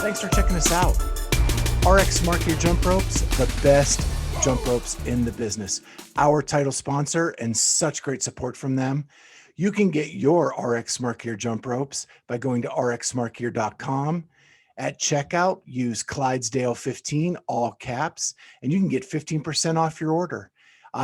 Thanks for checking us out. RX Mark Your Jump Ropes, the best jump ropes in the business. Our title sponsor and such great support from them. You can get your RX Mark Your Jump Ropes by going to rxmarkgear.com. At checkout, use Clydesdale15, all caps, and you can get 15% off your order.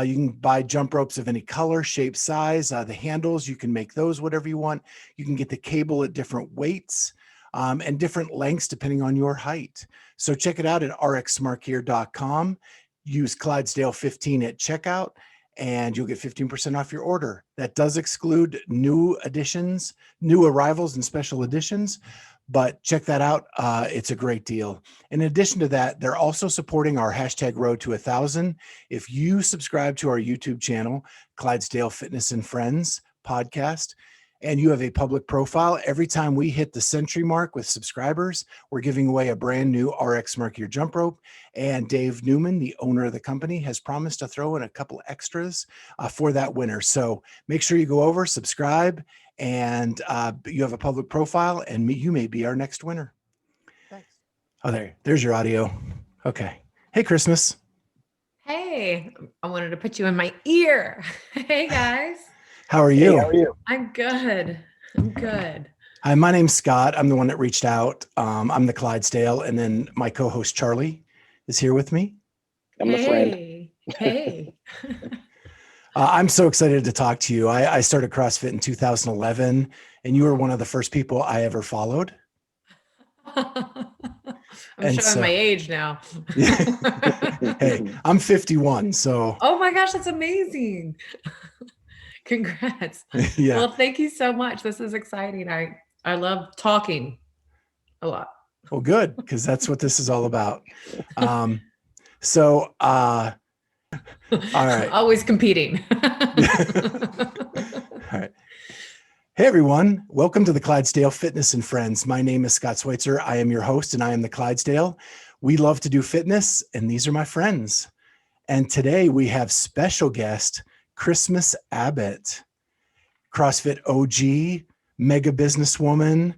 You can buy jump ropes of any color, shape, size. The handles, you can make those whatever you want. You can get the cable at different weights and different lengths depending on your height. So check it out at rxmarkgear.com. Use Clydesdale15 at checkout, and you'll get 15% off your order. That does exclude new additions, new arrivals, and special editions. But check that out. It's a great deal. In addition to that, they're also supporting our hashtag Road to 1,000. If you subscribe to our YouTube channel, Clydesdale Fitness and Friends podcast, and you have a public profile, every time we hit the century mark with subscribers, we're giving away a brand new RX Mark Your Jump Rope. And Dave Newman, the owner of the company, has promised to throw in a couple extras for that winner. So make sure you go over, subscribe, and you have a public profile, and you may be our next winner. Thanks. Oh, there's your audio. Okay. Hey, Christmas. Hey, I wanted to put you in my ear. Hey, guys. How are you? Hey, how are you? I'm good. I'm good. Hi, my name's Scott. I'm the one that reached out. I'm the Clydesdale, and then my co-host Charlie is here with me. I'm the friend. Hey. I'm so excited to talk to you. I started CrossFit in 2011, and you were one of the first people I ever followed. I'm showing my age now. Hey, I'm 51, so. Oh my gosh, that's amazing. Congrats. Yeah. Well, thank you so much. This is exciting. I love talking a lot. Well, good, because that's what this is all about. All right. Always competing. All right. Hey, everyone. Welcome to the Clydesdale Fitness and Friends. My name is Scott Schweitzer. I am your host, and I am the Clydesdale. We love to do fitness, and these are my friends. And today we have special guest, Christmas Abbott, CrossFit OG, mega businesswoman,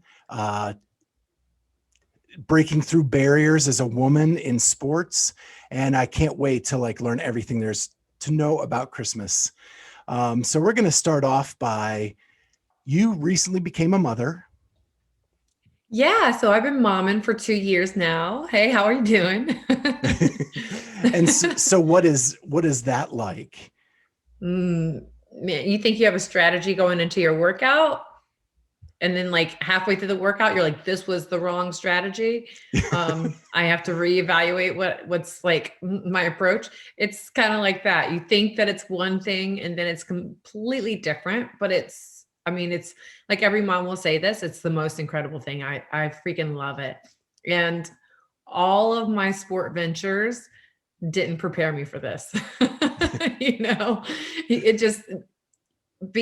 breaking through barriers as a woman in sports. And I can't wait to learn everything there's to know about Christmas. So we're going to start off by, you recently became a mother. Yeah. So I've been momming for 2 years now. Hey, how are you doing? And so what is that like? Man, you think you have a strategy going into your workout, and then halfway through the workout, you're like, this was the wrong strategy. I have to reevaluate what's my approach. It's kind of like that. You think that it's one thing and then it's completely different, but it's like every mom will say this, it's the most incredible thing. I freaking love it. And all of my sport ventures didn't prepare me for this. It just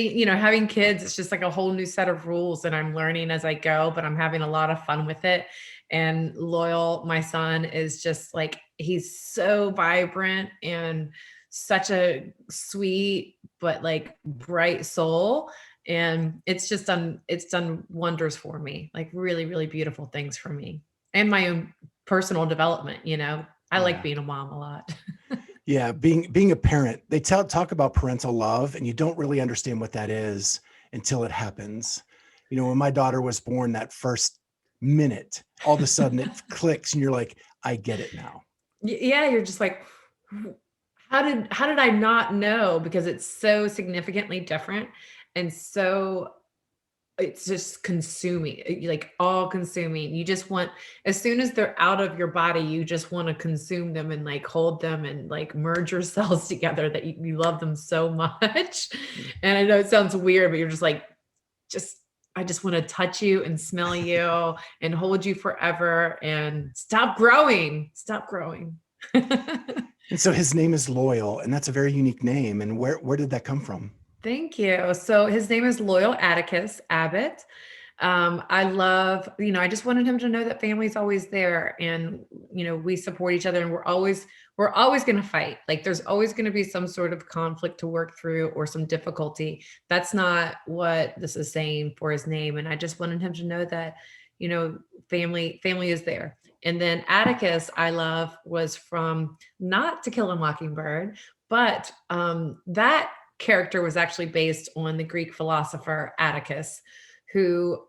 having kids, it's just a whole new set of rules, and I'm learning as I go, but I'm having a lot of fun with it. And Loyal, my son, is just he's so vibrant and such a sweet, but bright soul. And it's done wonders for me, really, really beautiful things for me and my own personal development. I like being a mom a lot. Yeah. Being a parent, they talk about parental love, and you don't really understand what that is until it happens. When my daughter was born, that first minute, all of a sudden it clicks and you're like, I get it now. Yeah. You're just like, how did I not know? Because it's so significantly different. And so it's just consuming, all consuming. You just want, as soon as they're out of your body, you just want to consume them and hold them and merge your cells together, that you love them so much. And I know it sounds weird, but you're just I just want to touch you and smell you and hold you forever and stop growing. And so his name is Loyal, and that's a very unique name. And where did that come from? Thank you. So his name is Loyal Atticus Abbott. I love, I just wanted him to know that family's always there, and, we support each other, and we're always going to fight. There's always going to be some sort of conflict to work through or some difficulty. That's not what this is saying for his name. And I just wanted him to know that, family is there. And then Atticus, I love, was from not To Kill a Mockingbird, but that character was actually based on the Greek philosopher Atticus, who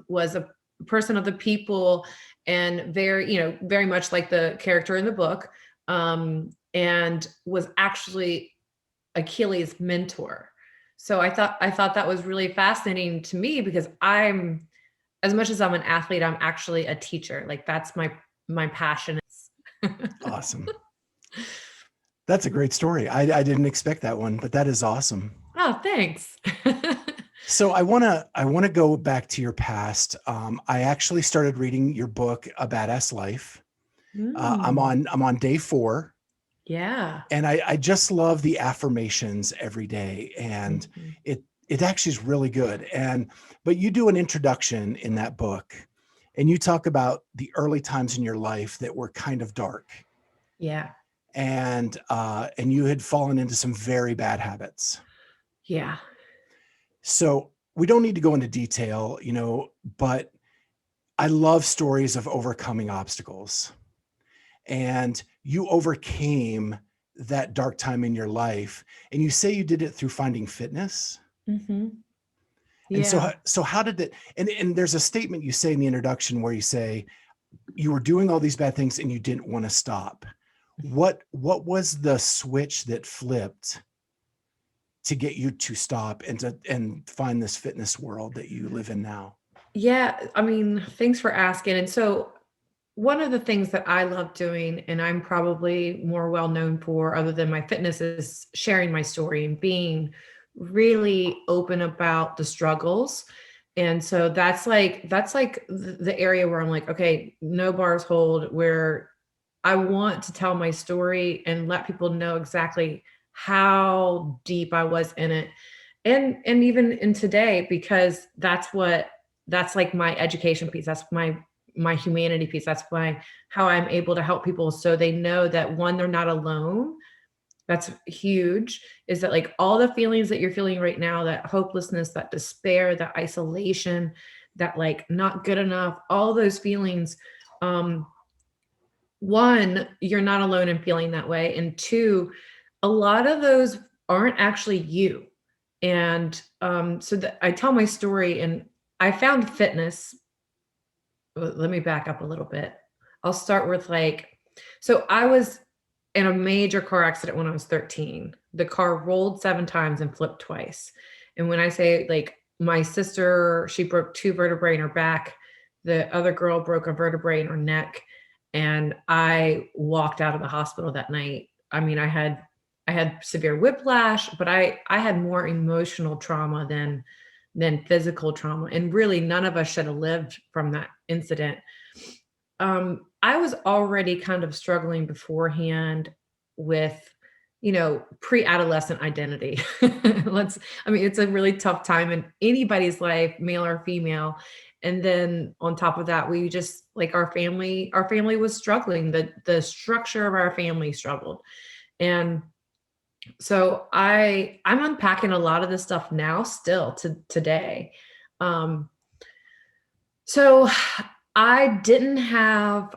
was a person of the people and very much like the character in the book, and was actually Achilles' mentor. So I thought that was really fascinating to me, because I'm, as much as I'm an athlete, I'm actually a teacher. Like that's my passion. Awesome. That's a great story. I didn't expect that one, but that is awesome. Oh, thanks. So I want to go back to your past. I actually started reading your book, A Badass Life. I'm on day 4. Yeah. And I just love the affirmations every day. And it actually is really good. But you do an introduction in that book, and you talk about the early times in your life that were kind of dark. Yeah. And you had fallen into some very bad habits. Yeah. So we don't need to go into detail, but I love stories of overcoming obstacles. And you overcame that dark time in your life. And you say you did it through finding fitness. Mm-hmm. And Yeah. so how did it, and there's a statement you say in the introduction where you say you were doing all these bad things and you didn't want to stop. What was the switch that flipped to get you to stop and find this fitness world that you live in now? Yeah. I mean, thanks for asking. And so one of the things that I love doing, and I'm probably more well known for other than my fitness, is sharing my story and being really open about the struggles. And so that's like the area where I'm like, okay, no bars hold, where I want to tell my story and let people know exactly how deep I was in it. And even in today, because that's like my education piece. That's my humanity piece. That's how I'm able to help people, so they know that, one, they're not alone. That's huge, is that like all the feelings that you're feeling right now, that hopelessness, that despair, that isolation, that like not good enough, all those feelings, one, you're not alone in feeling that way. And two, a lot of those aren't actually you. And so that I tell my story, and I found fitness. Let me back up a little bit. I'll start with so I was in a major car accident when I was 13. The car rolled 7 times and flipped twice. And when I say my sister, she broke 2 vertebrae in her back. The other girl broke a vertebrae in her neck. And I walked out of the hospital that night. I mean, I had severe whiplash, but I had more emotional trauma than physical trauma. And really none of us should have lived from that incident. I was already kind of struggling beforehand with, pre-adolescent identity. It's a really tough time in anybody's life, male or female. And then on top of that, we just our family was struggling. The structure of our family struggled. And so I'm unpacking a lot of this stuff now, still to today. So I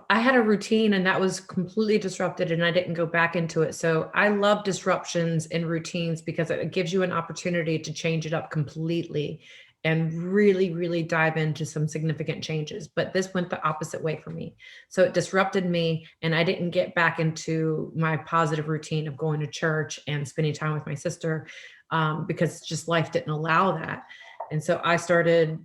had a routine, and that was completely disrupted, and I didn't go back into it. So I love disruptions and routines, because it gives you an opportunity to change it up completely and really, really dive into some significant changes. But this went the opposite way for me. So it disrupted me, and I didn't get back into my positive routine of going to church and spending time with my sister, because just life didn't allow that. And so I started,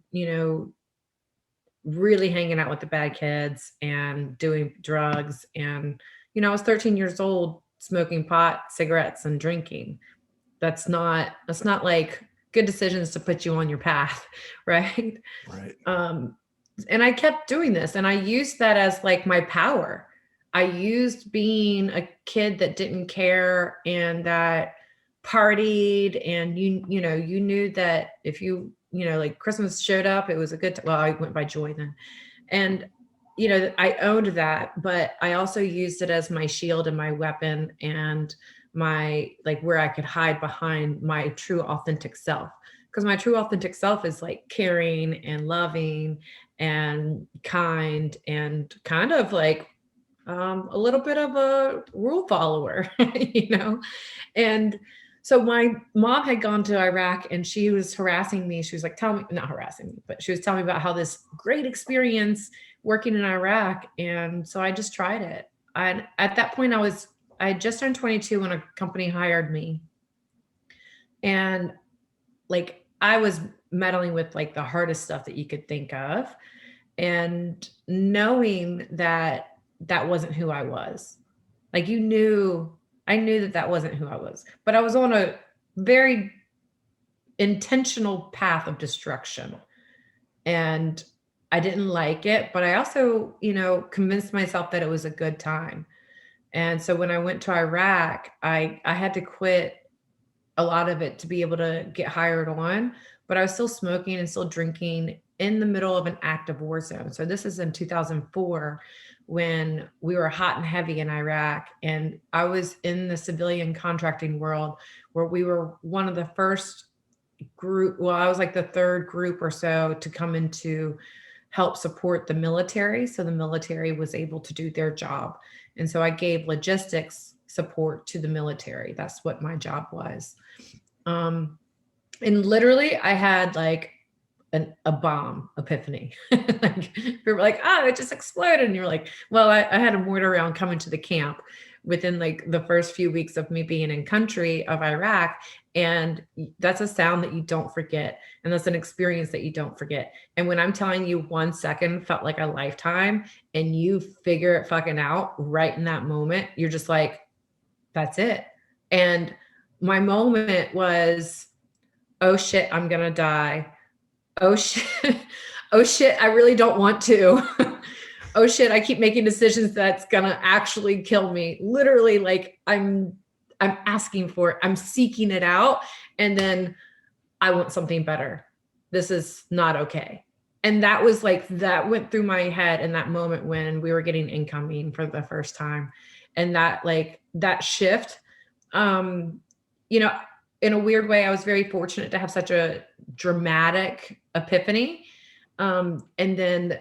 really hanging out with the bad kids and doing drugs. And, I was 13 years old, smoking pot, cigarettes, and drinking. That's not like good decisions to put you on your path. Right. Right. And I kept doing this, and I used that as my power. I used being a kid that didn't care and that partied, and you knew that if you Christmas showed up, it was a good well, I went by Joy then. And I owned that, but I also used it as my shield and my weapon, and my where I could hide behind my true authentic self. because my true authentic self is like caring and loving and kind and kind of like a little bit of a rule follower, And so my mom had gone to Iraq and she was harassing me. She was like, not harassing me, but she was telling me about how this great experience working in Iraq. And so I just tried it. And at that point I had just turned 22 when a company hired me. And like, I was meddling with like the hardest stuff that you could think of, and knowing that that wasn't who I was. Like, I knew that wasn't who I was, but I was on a very intentional path of destruction, and I didn't like it, but I also, convinced myself that it was a good time. And so when I went to Iraq, I had to quit a lot of it to be able to get hired on, but I was still smoking and still drinking in the middle of an active war zone. So this is in 2004 when we were hot and heavy in Iraq. And I was in the civilian contracting world where we were one of the first group. Well, I was like the third group or so to come in to help support the military. So the military was able to do their job. And so I gave logistics support to the military. That's what my job was. And literally I had like a bomb epiphany. Like, we were like, it just exploded. And you're like, well, I had a mortar round coming to the camp within like the first few weeks of me being in country of Iraq. And that's a sound that you don't forget. And that's an experience that you don't forget. And when I'm telling you 1 second felt like a lifetime, and you figure it fucking out right in that moment, you're just like, that's it. And my moment was, oh shit, I'm going to die. Oh shit. Oh shit, I really don't want to. Oh shit, I keep making decisions that's going to actually kill me. Literally, like I'm asking for it. I'm seeking it out. And then I want something better. This is not okay. And that was like, that went through my head in that moment when we were getting incoming for the first time. And that shift, in a weird way, I was very fortunate to have such a dramatic epiphany. And then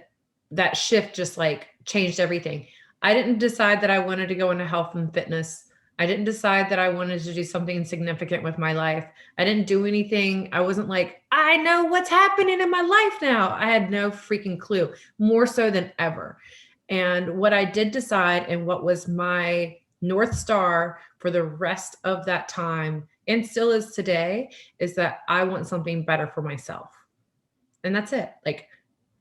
that shift just like changed everything. I didn't decide that I wanted to go into health and fitness. I didn't decide that I wanted to do something significant with my life. I didn't do anything. I wasn't like, I know what's happening in my life now. I had no freaking clue, more so than ever. And what I did decide, and what was my North Star for the rest of that time, and still is today, is that I want something better for myself. And that's it. Like,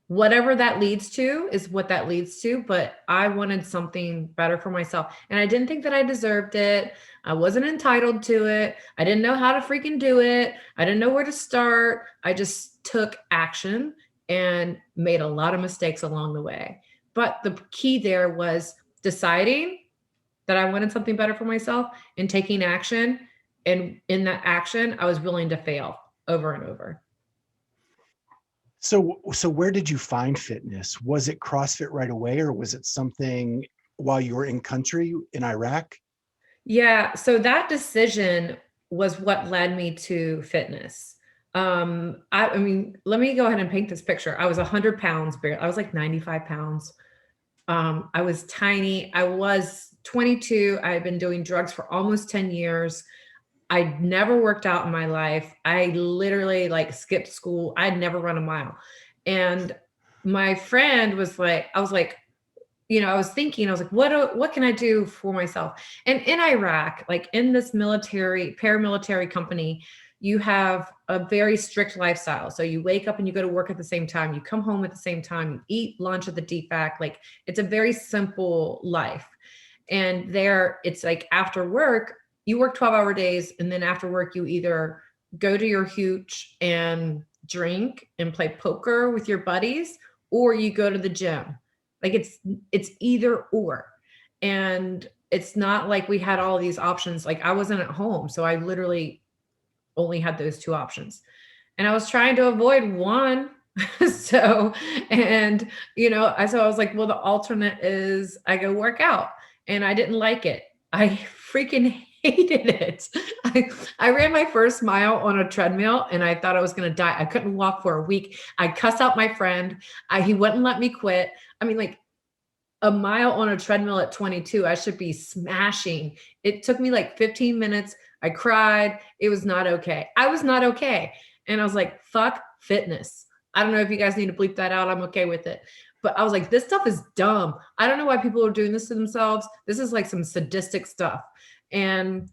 whatever that leads to is what that leads to, but I wanted something better for myself. And I didn't think that I deserved it. I wasn't entitled to it. I didn't know how to freaking do it. I didn't know where to start. I just took action and made a lot of mistakes along the way. But the key there was deciding that I wanted something better for myself and taking action. And in that action, I was willing to fail over and over. So where did you find fitness? Was it CrossFit right away, or was it something while you were in country in Iraq? Yeah. So that decision was what led me to fitness. I mean, let me go ahead and paint this picture. I was 100 pounds, I was like 95 pounds. I was tiny. I was 22. I had been doing drugs for almost 10 years. I never worked out in my life. I literally like skipped school. I'd never run a mile. And my friend was like, I was like, I was thinking, I was like, what can I do for myself? And in Iraq, like in this paramilitary company, you have a very strict lifestyle. So you wake up and you go to work at the same time. You come home at the same time. You eat lunch at the DFAC. Like, it's a very simple life. And there, it's like after work, you work 12-hour days. And then after work, you either go to your hooch and drink and play poker with your buddies, or you go to the gym. Like, it's either or. And it's not like we had all these options. Like, I wasn't at home. So I literally only had those two options. And I was trying to avoid one. So I was like, well, the alternate is I go work out. And I didn't like it. I freaking hated it. I ran my first mile on a treadmill and I thought I was going to die. I couldn't walk for a week. I cussed out my friend. He wouldn't let me quit. I mean, like a mile on a treadmill at 22, I should be smashing. It took me like 15 minutes. I cried. It was not okay. I was not okay. And I was like, fuck fitness. I don't know if you guys need to bleep that out. I'm okay with it. But I was like, this stuff is dumb. I don't know why people are doing this to themselves. This is like some sadistic stuff. And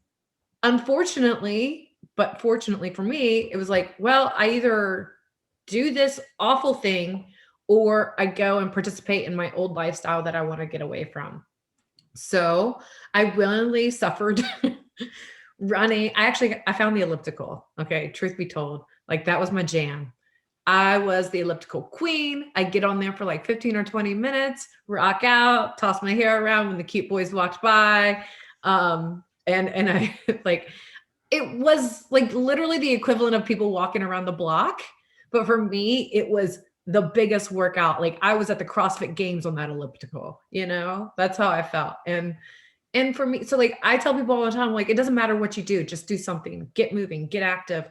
unfortunately, but fortunately for me, it was like, well, I either do this awful thing or I go and participate in my old lifestyle that I want to get away from. So I willingly suffered running. I found the elliptical. Okay. Truth be told, like that was my jam. I was the elliptical queen. I get on there for like 15 or 20 minutes, rock out, toss my hair around when the cute boys walked by. And I like, it was like literally the equivalent of people walking around the block. But for me, it was the biggest workout. Like I was at the CrossFit games on that elliptical, that's how I felt. And for me, so like I tell people all the time, like, it doesn't matter what you do, just do something, get moving, get active,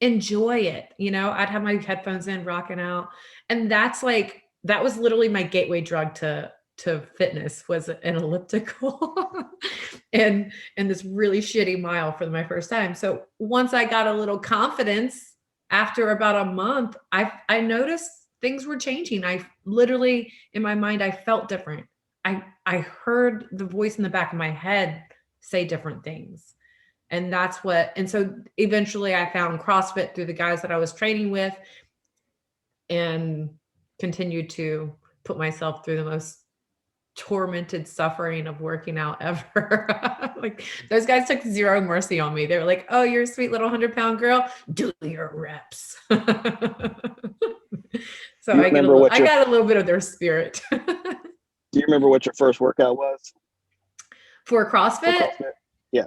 enjoy it. I'd have my headphones in, rocking out. And that was literally my gateway drug to fitness, was an elliptical and this really shitty mile for my first time. So once I got a little confidence after about a month, I noticed things were changing. I literally, in my mind, I felt different. I heard the voice in the back of my head say different things. And so eventually I found CrossFit through the guys that I was training with and continued to put myself through the most tormented suffering of working out ever. Like those guys took zero mercy on me. They were like, oh, you're a sweet little 100-pound girl. Do your reps. So I got a little bit of their spirit. Do you remember what your first workout was? For CrossFit? Yeah.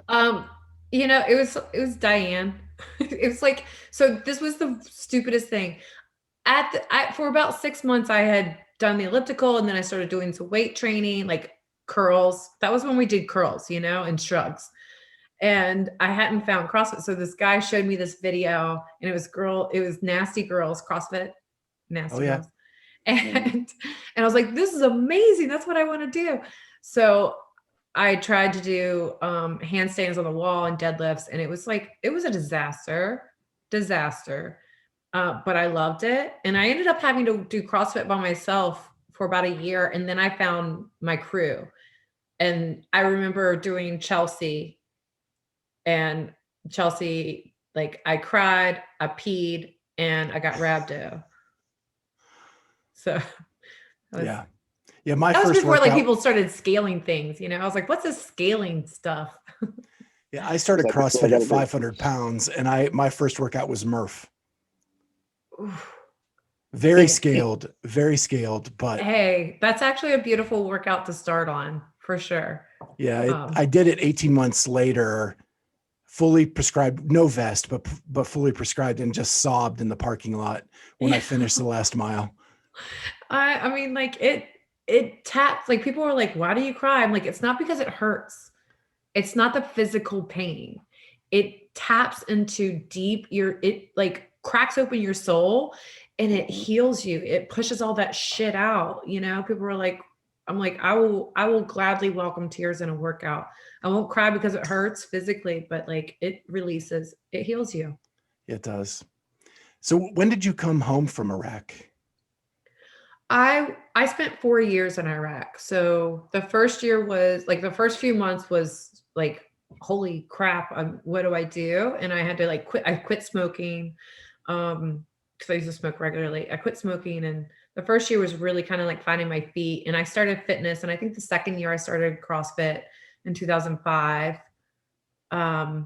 It was Diane. It was like, so this was the stupidest thing. For about 6 months, I had done the elliptical, and then I started doing some weight training, like curls. That was when we did curls, and shrugs. And I hadn't found CrossFit. So this guy showed me this video, and it was Nasty Girls, CrossFit. Nasty Girls. And I was like, this is amazing. That's what I want to do. So I tried to do handstands on the wall and deadlifts, and it was a disaster. But I loved it. And I ended up having to do CrossFit by myself for about a year. And then I found my crew. And I remember doing Chelsea, like I cried, I peed, and I got rhabdo. So yeah. That was before like people started scaling things, I was like, what's this scaling stuff? Yeah. I started CrossFit at 500 pounds, and my first workout was Murph. Very scaled, but hey, that's actually a beautiful workout to start on, for sure. Yeah. I did it 18 months later, fully prescribed, no vest, but fully prescribed, and just sobbed in the parking lot when I finished the last mile. I mean, like it taps, like people are like, why do you cry? I'm like, it's not because it hurts. It's not the physical pain. It taps into it like cracks open your soul, and it heals you. It pushes all that shit out. People are like, I'm like, I will gladly welcome tears in a workout. I won't cry because it hurts physically, but like it releases, it heals you. It does. So when did you come home from Iraq? I spent 4 years in Iraq. So the first year was like, the first few months was like, holy crap, what do I do? And I had to like quit. I quit smoking because I used to smoke regularly. I quit smoking, and the first year was really kind of like finding my feet. And I started fitness, and I think the second year I started CrossFit in 2005. And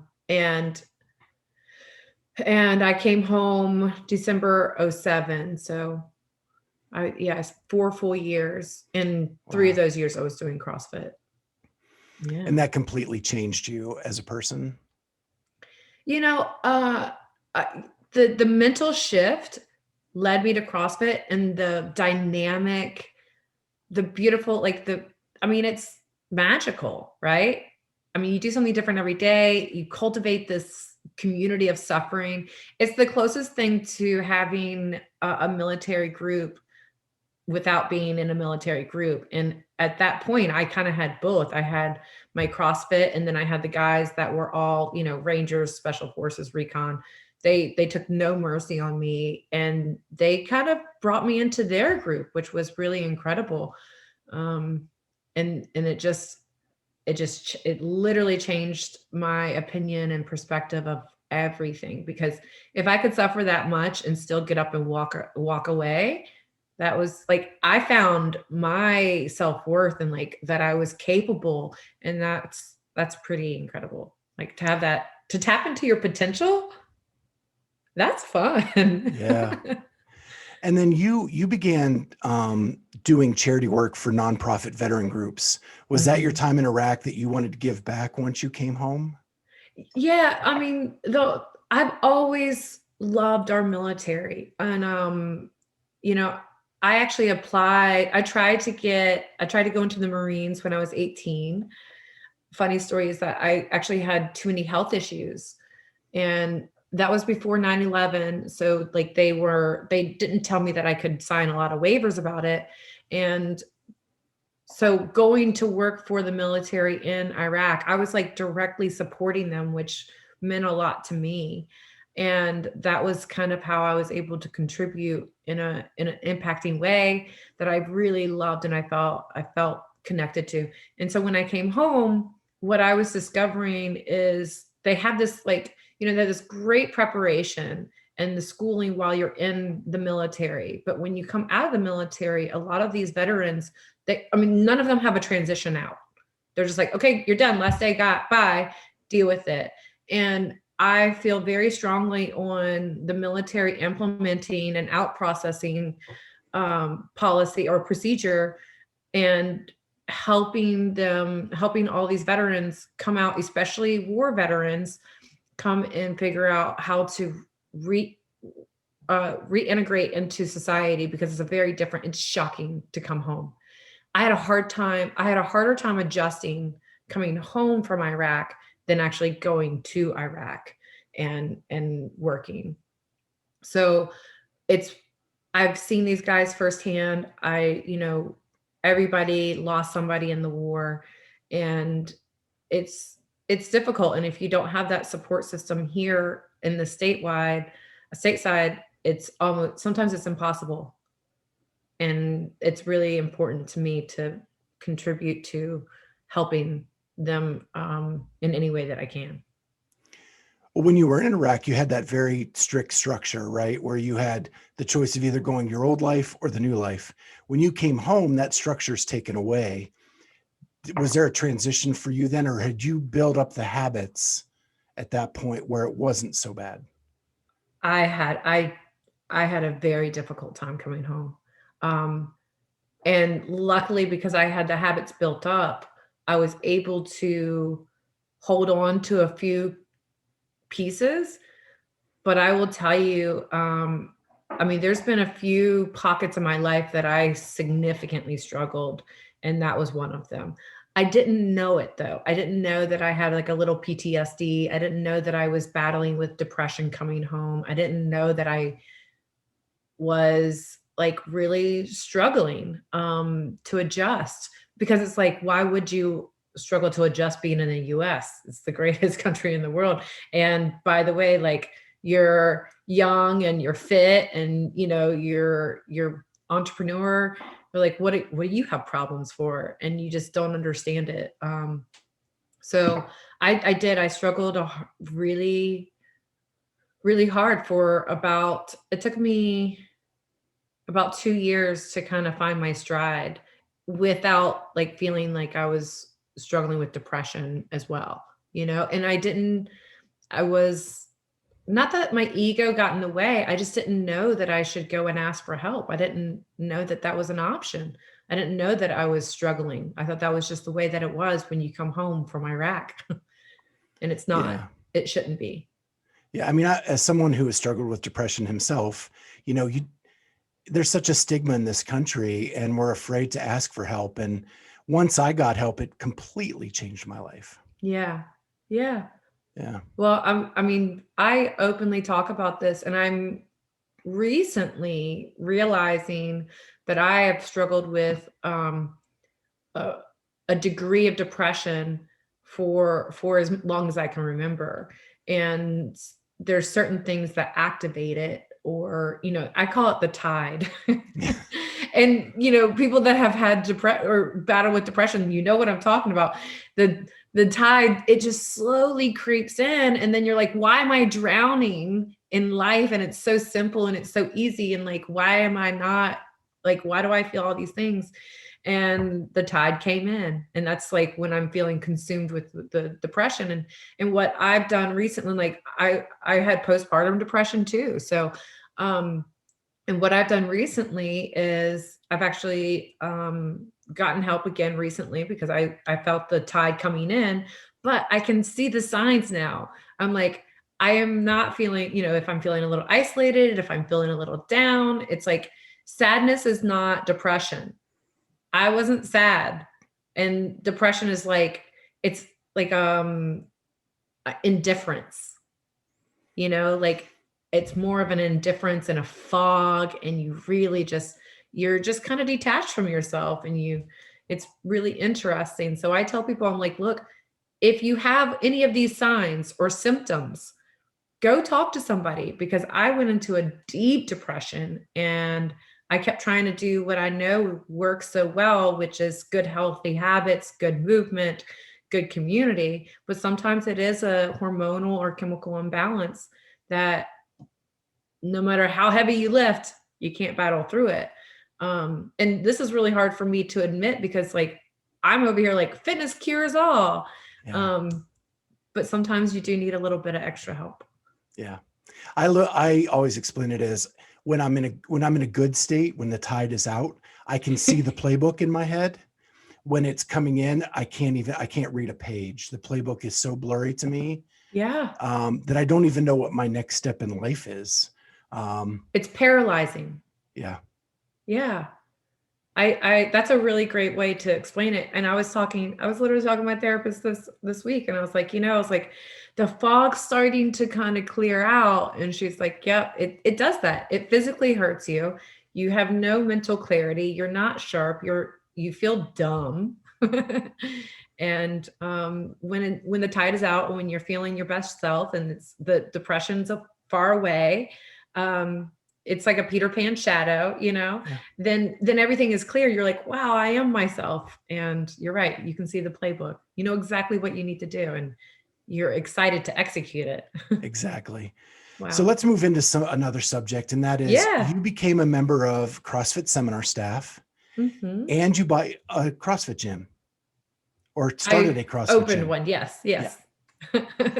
I came home December 2007. So 4 full years. And 3 of those years I was doing CrossFit. Yeah. And that completely changed you as a person? The mental shift led me to CrossFit, and the dynamic, the beautiful, it's magical, right? I mean, you do something different every day. You cultivate this community of suffering. It's the closest thing to having a military group without being in a military group. And at that point, I kind of had both. I had my CrossFit, and then I had the guys that were all, Rangers, Special Forces, Recon. They took no mercy on me, and they kind of brought me into their group, which was really incredible. And it literally changed my opinion and perspective of everything, because if I could suffer that much and still get up and walk away, that was like, I found my self-worth and like that I was capable. And that's pretty incredible. Like to have that, to tap into your potential, that's fun. Yeah. And then you began doing charity work for nonprofit veteran groups. Was that your time in Iraq that you wanted to give back once you came home? Yeah, I mean, I've always loved our military, and I actually applied. I tried to go into the Marines when I was 18. Funny story is that I actually had too many health issues, and that was before 9/11. So like they didn't tell me that I could sign a lot of waivers about it. And so going to work for the military in Iraq, I was like directly supporting them, which meant a lot to me. And that was kind of how I was able to contribute in an impacting way that I really loved and I felt connected to. And so when I came home, what I was discovering is they have this they have this great preparation and the schooling while you're in the military. But when you come out of the military, a lot of these veterans, none of them have a transition out. They're just like, okay, you're done. Last day, bye, deal with it. And I feel very strongly on the military implementing and out processing policy or procedure and helping all these veterans come out, especially war veterans, come and figure out how to reintegrate into society, because it's shocking to come home. I had a harder time adjusting coming home from Iraq than actually going to Iraq and working. So I've seen these guys firsthand. Everybody lost somebody in the war, and it's difficult. And if you don't have that support system here in the stateside, sometimes it's impossible. And it's really important to me to contribute to helping them in any way that I can. When you were in Iraq, you had that very strict structure, right? Where you had the choice of either going your old life or the new life. When you came home, that structure's taken away. Was there a transition for you then, or had you built up the habits at that point where it wasn't so bad? I had a very difficult time coming home. And luckily, because I had the habits built up, I was able to hold on to a few pieces. But I will tell you, there's been a few pockets of my life that I significantly struggled, and that was one of them. I didn't know it though. I didn't know that I had like a little PTSD. I didn't know that I was battling with depression coming home. I didn't know that I was like really struggling to adjust, because it's like, why would you struggle to adjust being in the US? It's the greatest country in the world. And by the way, like, you're young and you're fit and you're entrepreneur. They're like, what do you have problems for? And you just don't understand it. So I struggled really, really hard it took me about 2 years to kind of find my stride without like feeling like I was struggling with depression as well, and I was, not that my ego got in the way. I just didn't know that I should go and ask for help. I didn't know that that was an option. I didn't know that I was struggling. I thought that was just the way that it was when you come home from Iraq. And it's not. Yeah. It shouldn't be. Yeah. As someone who has struggled with depression himself, there's such a stigma in this country, and we're afraid to ask for help. And once I got help, it completely changed my life. Yeah. Yeah. Yeah. Well, I mean, I openly talk about this, and I'm recently realizing that I have struggled with a, a degree of depression for as long as I can remember. And there's certain things that activate it, or, I call it the tide. And, people that have had or battle with depression, what I'm talking about. The tide, it just slowly creeps in, and then you're like, why am I drowning in life? And it's so simple and it's so easy. And like, why am I not, like, why do I feel all these things? And the tide came in, and that's like when I'm feeling consumed with the depression. And what I've done recently, like I had postpartum depression too. So and what I've done recently is I've actually gotten help again recently, because I felt the tide coming in, but I can see the signs now. I'm like, I am not feeling, if I'm feeling a little isolated, if I'm feeling a little down, it's like sadness is not depression. I wasn't sad. And depression is like, it's like indifference, like it's more of an indifference and a fog, and you're just kind of detached from yourself, and it's really interesting. So I tell people, I'm like, look, if you have any of these signs or symptoms, go talk to somebody, because I went into a deep depression, and I kept trying to do what I know works so well, which is good, healthy habits, good movement, good community. But sometimes it is a hormonal or chemical imbalance that no matter how heavy you lift, you can't battle through it. And this is really hard for me to admit, because like I'm over here like fitness cures all. Yeah. But sometimes you do need a little bit of extra help. Yeah. I always explain it as when I'm in a good state, when the tide is out, I can see the playbook in my head. When it's coming in, I can't read a page. The playbook is so blurry to me. Yeah. That I don't even know what my next step in life is. It's paralyzing. Yeah. Yeah. I that's a really great way to explain it. And I was literally talking to my therapist this week, and I was like, the fog's starting to kind of clear out. And she's like, yep, it does that. It physically hurts you. You have no mental clarity. You're not sharp. You feel dumb. And when the tide is out, when you're feeling your best self, and the depression's far away, it's like a Peter Pan shadow, Yeah. then everything is clear. You're like, wow, I am myself. And you're right. You can see the playbook. You know exactly what you need to do, and you're excited to execute it. Exactly. Wow. So let's move into another subject, and that is you became a member of CrossFit seminar staff, and you buy a CrossFit gym, or started a CrossFit opened gym. one. Yes. Yeah.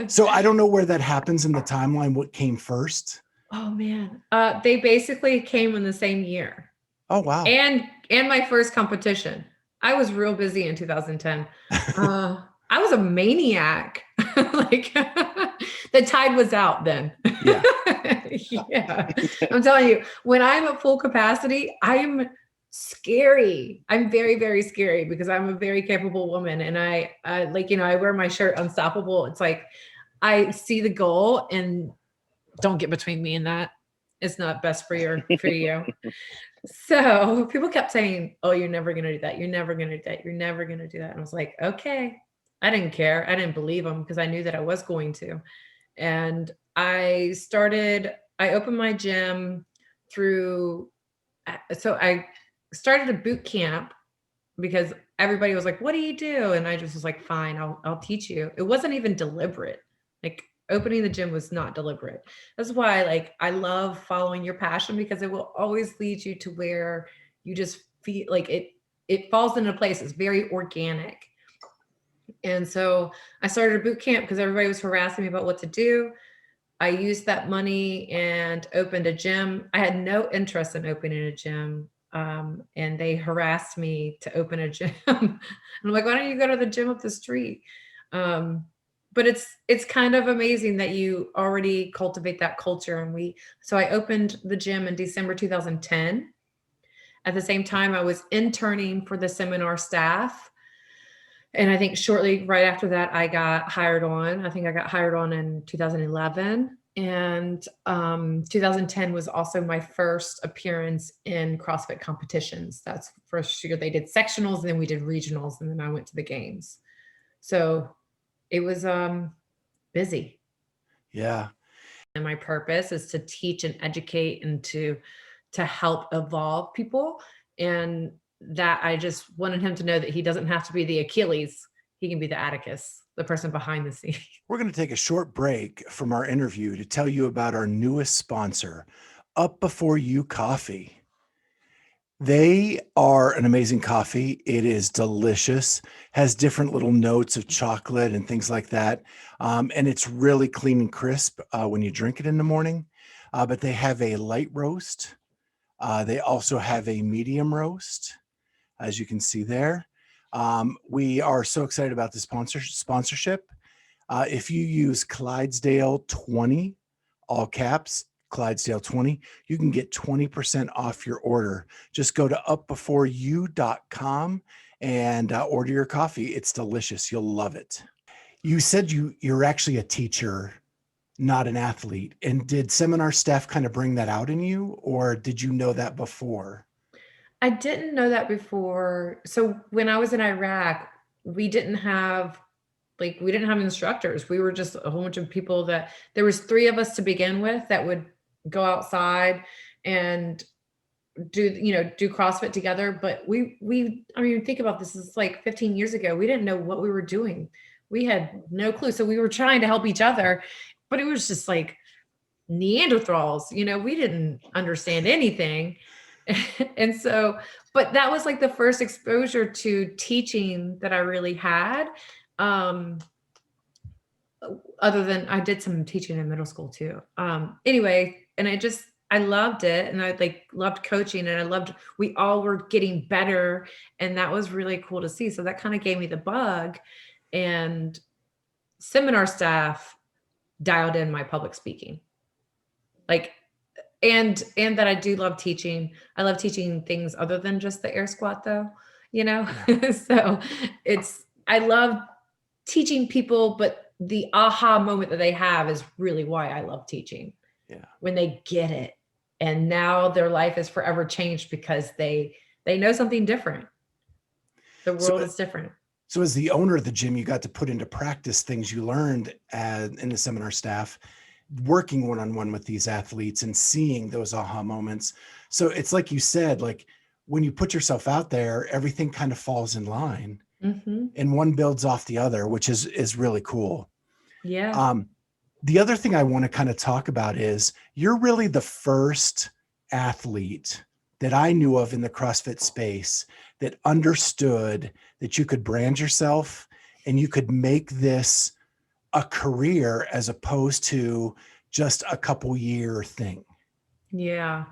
So I don't know where that happens in the timeline. What came first? Oh man. They basically came in the same year. Oh, wow. And my first competition. I was real busy in 2010. I was a maniac. Like the tide was out then. Yeah. Yeah. I'm telling you, when I'm at full capacity, I'm scary. I'm very, very scary, because I'm a very capable woman. And I wear my shirt unstoppable. It's like, I see the goal, and don't get between me and that. It's not best for you. So people kept saying, oh, you're never going to do that. You're never going to do that. You're never going to do that. And I was like, okay. I didn't care. I didn't believe them, because I knew that I was going to. And I opened my gym so I started a boot camp, because everybody was like, what do you do? And I just was like, fine, I'll teach you. It wasn't even deliberate. Like, opening the gym was not deliberate. That's why, like, I love following your passion, because it will always lead you to where you just feel like it falls into place. It's very organic. And so I started a boot camp because everybody was harassing me about what to do. I used that money and opened a gym. I had no interest in opening a gym. And they harassed me to open a gym. And I'm like, why don't you go to the gym up the street? But it's kind of amazing that you already cultivate that culture. And so I opened the gym in December 2010. At the same time, I was interning for the seminar staff. And I think shortly right after that, I got hired on. I think I got hired on in 2011. And 2010 was also my first appearance in CrossFit competitions. That's the first year they did sectionals, and then we did regionals, and then I went to the games. So it was busy. Yeah. And my purpose is to teach and educate and to help evolve people. And that I just wanted him to know that he doesn't have to be the Achilles. He can be the Atticus, the person behind the scenes. We're going to take a short break from our interview to tell you about our newest sponsor, Up Before You Coffee. They are an amazing coffee. It is delicious, has different little notes of chocolate and things like that. And it's really clean and crisp when you drink it in the morning. But they have a light roast. They also have a medium roast, as you can see there. We are so excited about this sponsorship. If you use Clydesdale 20, all caps, Clydesdale 20, you can get 20% off your order. Just go to upbeforeyou.com and order your coffee. It's delicious. You'll love it. You said you're actually a teacher, not an athlete. And did seminar staff kind of bring that out in you, or did you know that before? I didn't know that before. So when I was in Iraq, we didn't have instructors. We were just a whole bunch of people there was 3 of us to begin with that would go outside and do CrossFit together. But I mean, think about this. It's like 15 years ago. We didn't know what we were doing. We had no clue. So we were trying to help each other, but it was just like Neanderthals, we didn't understand anything. And so, but that was like the first exposure to teaching that I really had. Other than I did some teaching in middle school too. Anyway, and I loved it, and I loved coaching, and we all were getting better, and that was really cool to see. So that kind of gave me the bug, and seminar staff dialed in my public speaking. And that I do love teaching. I love teaching things other than just the air squat though, So I love teaching people, but the aha moment that they have is really why I love teaching. Yeah. When they get it, and now their life is forever changed because they know something different. The world is different. So as the owner of the gym, you got to put into practice things you learned in the seminar staff, working one-on-one with these athletes and seeing those aha moments. So it's like you said, like when you put yourself out there, everything kind of falls in line, and one builds off the other, which is really cool. Yeah. The other thing I want to kind of talk about is you're really the first athlete that I knew of in the CrossFit space that understood that you could brand yourself and you could make this a career as opposed to just a couple year thing. Yeah.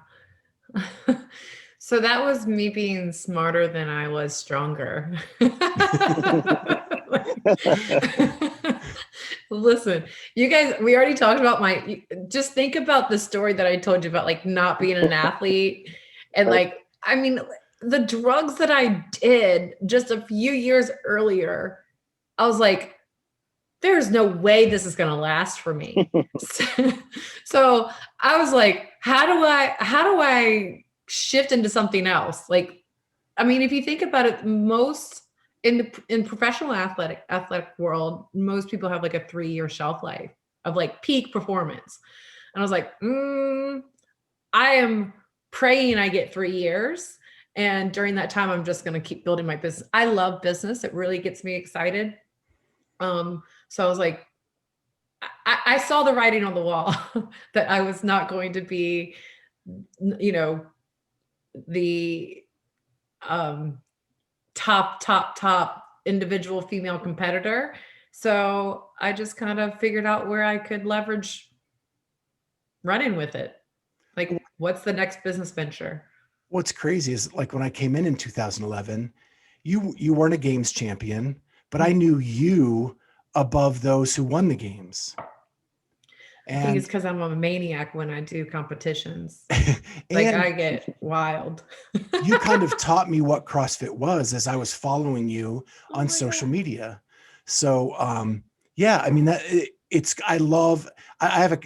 So that was me being smarter than I was stronger. Listen, you guys, we already talked about just think about the story that I told you about, like not being an athlete. And I mean, the drugs that I did just a few years earlier, I was like, there's no way this is going to last for me. So I was like, how do I shift into something else? I mean, if you think about it, most in professional athletic world, most people have like a 3-year shelf life of like peak performance. And I was like, I am praying I get 3 years. And during that time, I'm just going to keep building my business. I love business. It really gets me excited. So I was like, I saw the writing on the wall that I was not going to be, the top individual female competitor. So I just kind of figured out where I could leverage running with it. Like, what's the next business venture? What's crazy is like when I came in 2011, you weren't a games champion, but I knew you above those who won the games. I think it's And because I'm a maniac when I do competitions. Like and I get wild. you kind of taught me what CrossFit was as I was following you Oh on my social God. media. So yeah, I mean it's I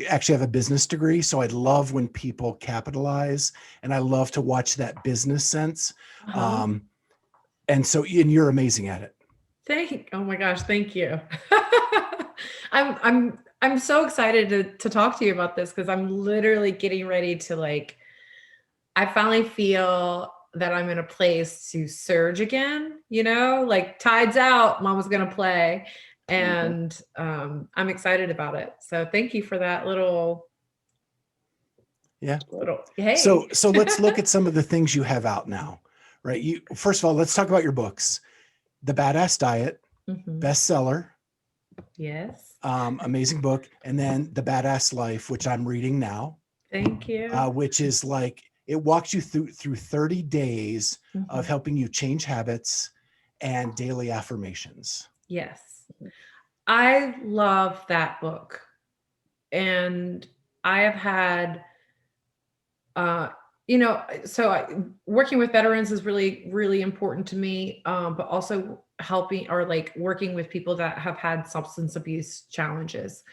actually have a business degree, so I love when people capitalize, and I love to watch that business sense. Uh-huh. And you're amazing at it. Oh my gosh, thank you. I'm so excited to talk to you about this because I'm literally getting ready to I finally feel that I'm in a place to surge again, like tide's out, mama's gonna play. And I'm excited about it. So thank you for that Yeah. hey. So let's look at some of the things you have out now, right? First of all, let's talk about your books. The Badass Diet, Mhm. bestseller, Yes. amazing book, and then The Badass Life, which I'm reading now, Thank you. which is like it walks you through 30 days of Mhm. helping you change habits and daily affirmations. Yes. I love that book. And I have had uh working with veterans is really really important to me, but also helping or working with people that have had substance abuse challenges.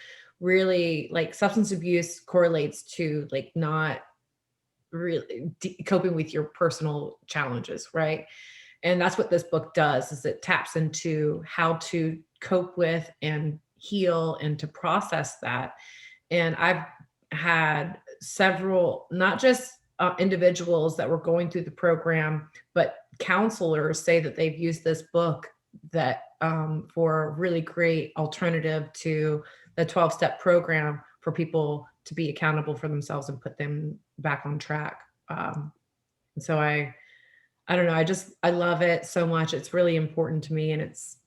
Really, substance abuse correlates to not really coping with your personal challenges, right? And that's what this book does, is it taps into how to cope with and heal and to process that. And I've had several, not just individuals that were going through the program, but counselors say that they've used this book that for a really great alternative to the 12-step program for people to be accountable for themselves and put them back on track. And so I don't know, I love it so much. It's really important to me, and it's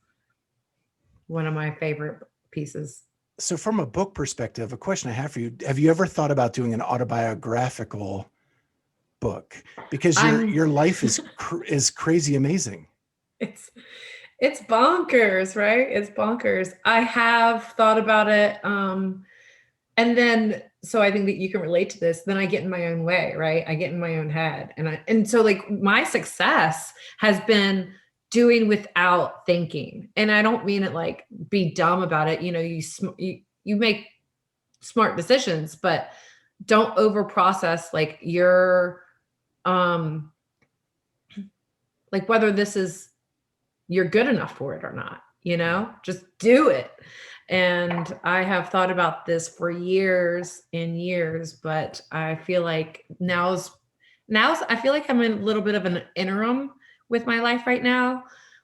one of my favorite pieces. So from a book perspective, a question I have for you, have you ever thought about doing an autobiographical book? Because your life is crazy amazing. It's bonkers, right? It's bonkers. I have thought about it. And then, so I think that you can relate to this. Then I get in my own way, right? I get in my own head. And so my success has been doing without thinking. And I don't mean it be dumb about it. You make smart decisions, but don't over process um, whether you're good enough for it or not, just do it. And I have thought about this for years and years, but I feel like I feel like I'm in a little bit of an interim with my life right now,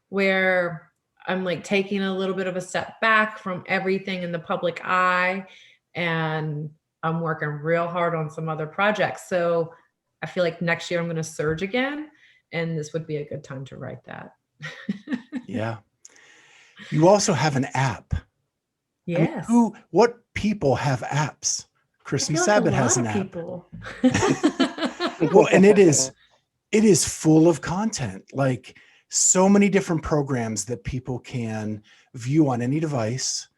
where I'm taking a little bit of a step back from everything in the public eye, and I'm working real hard on some other projects. So I feel like next year I'm going to surge again, and this would be a good time to write that. Yeah. You also have an app. Yes. I mean, what people have apps? Christmas Abbott has an app. People. Well, and it is full of content, like so many different programs that people can view on any device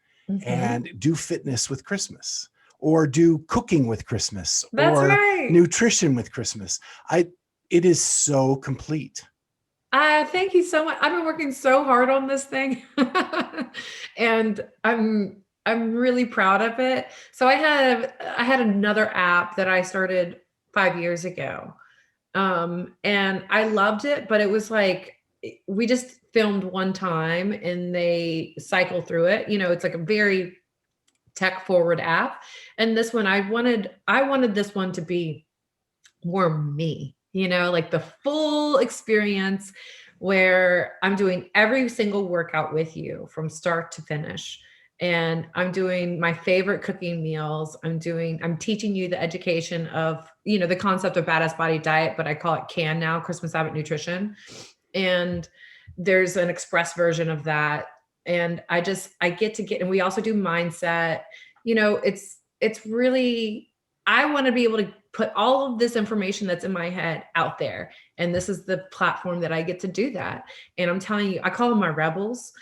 and do fitness with Christmas, or do cooking with Christmas, That's or right. nutrition with Christmas. It is so complete. Thank you so much. I've been working so hard on this thing, and I'm really proud of it. So I had another app that I started 5 years ago, and I loved it, but it was we just filmed one time and they cycle through it. It's a very tech forward app, and this one I wanted this one to be more me, the full experience, where I'm doing every single workout with you from start to finish. And I'm doing my favorite cooking meals. I'm teaching you the education of, the concept of badass body diet, but I call it CAN now, Christmas Abbott Nutrition. And there's an express version of that. And I get, and we also do mindset. It's really, I want to be able to put all of this information that's in my head out there. And this is the platform that I get to do that. And I'm telling you, I call them my rebels.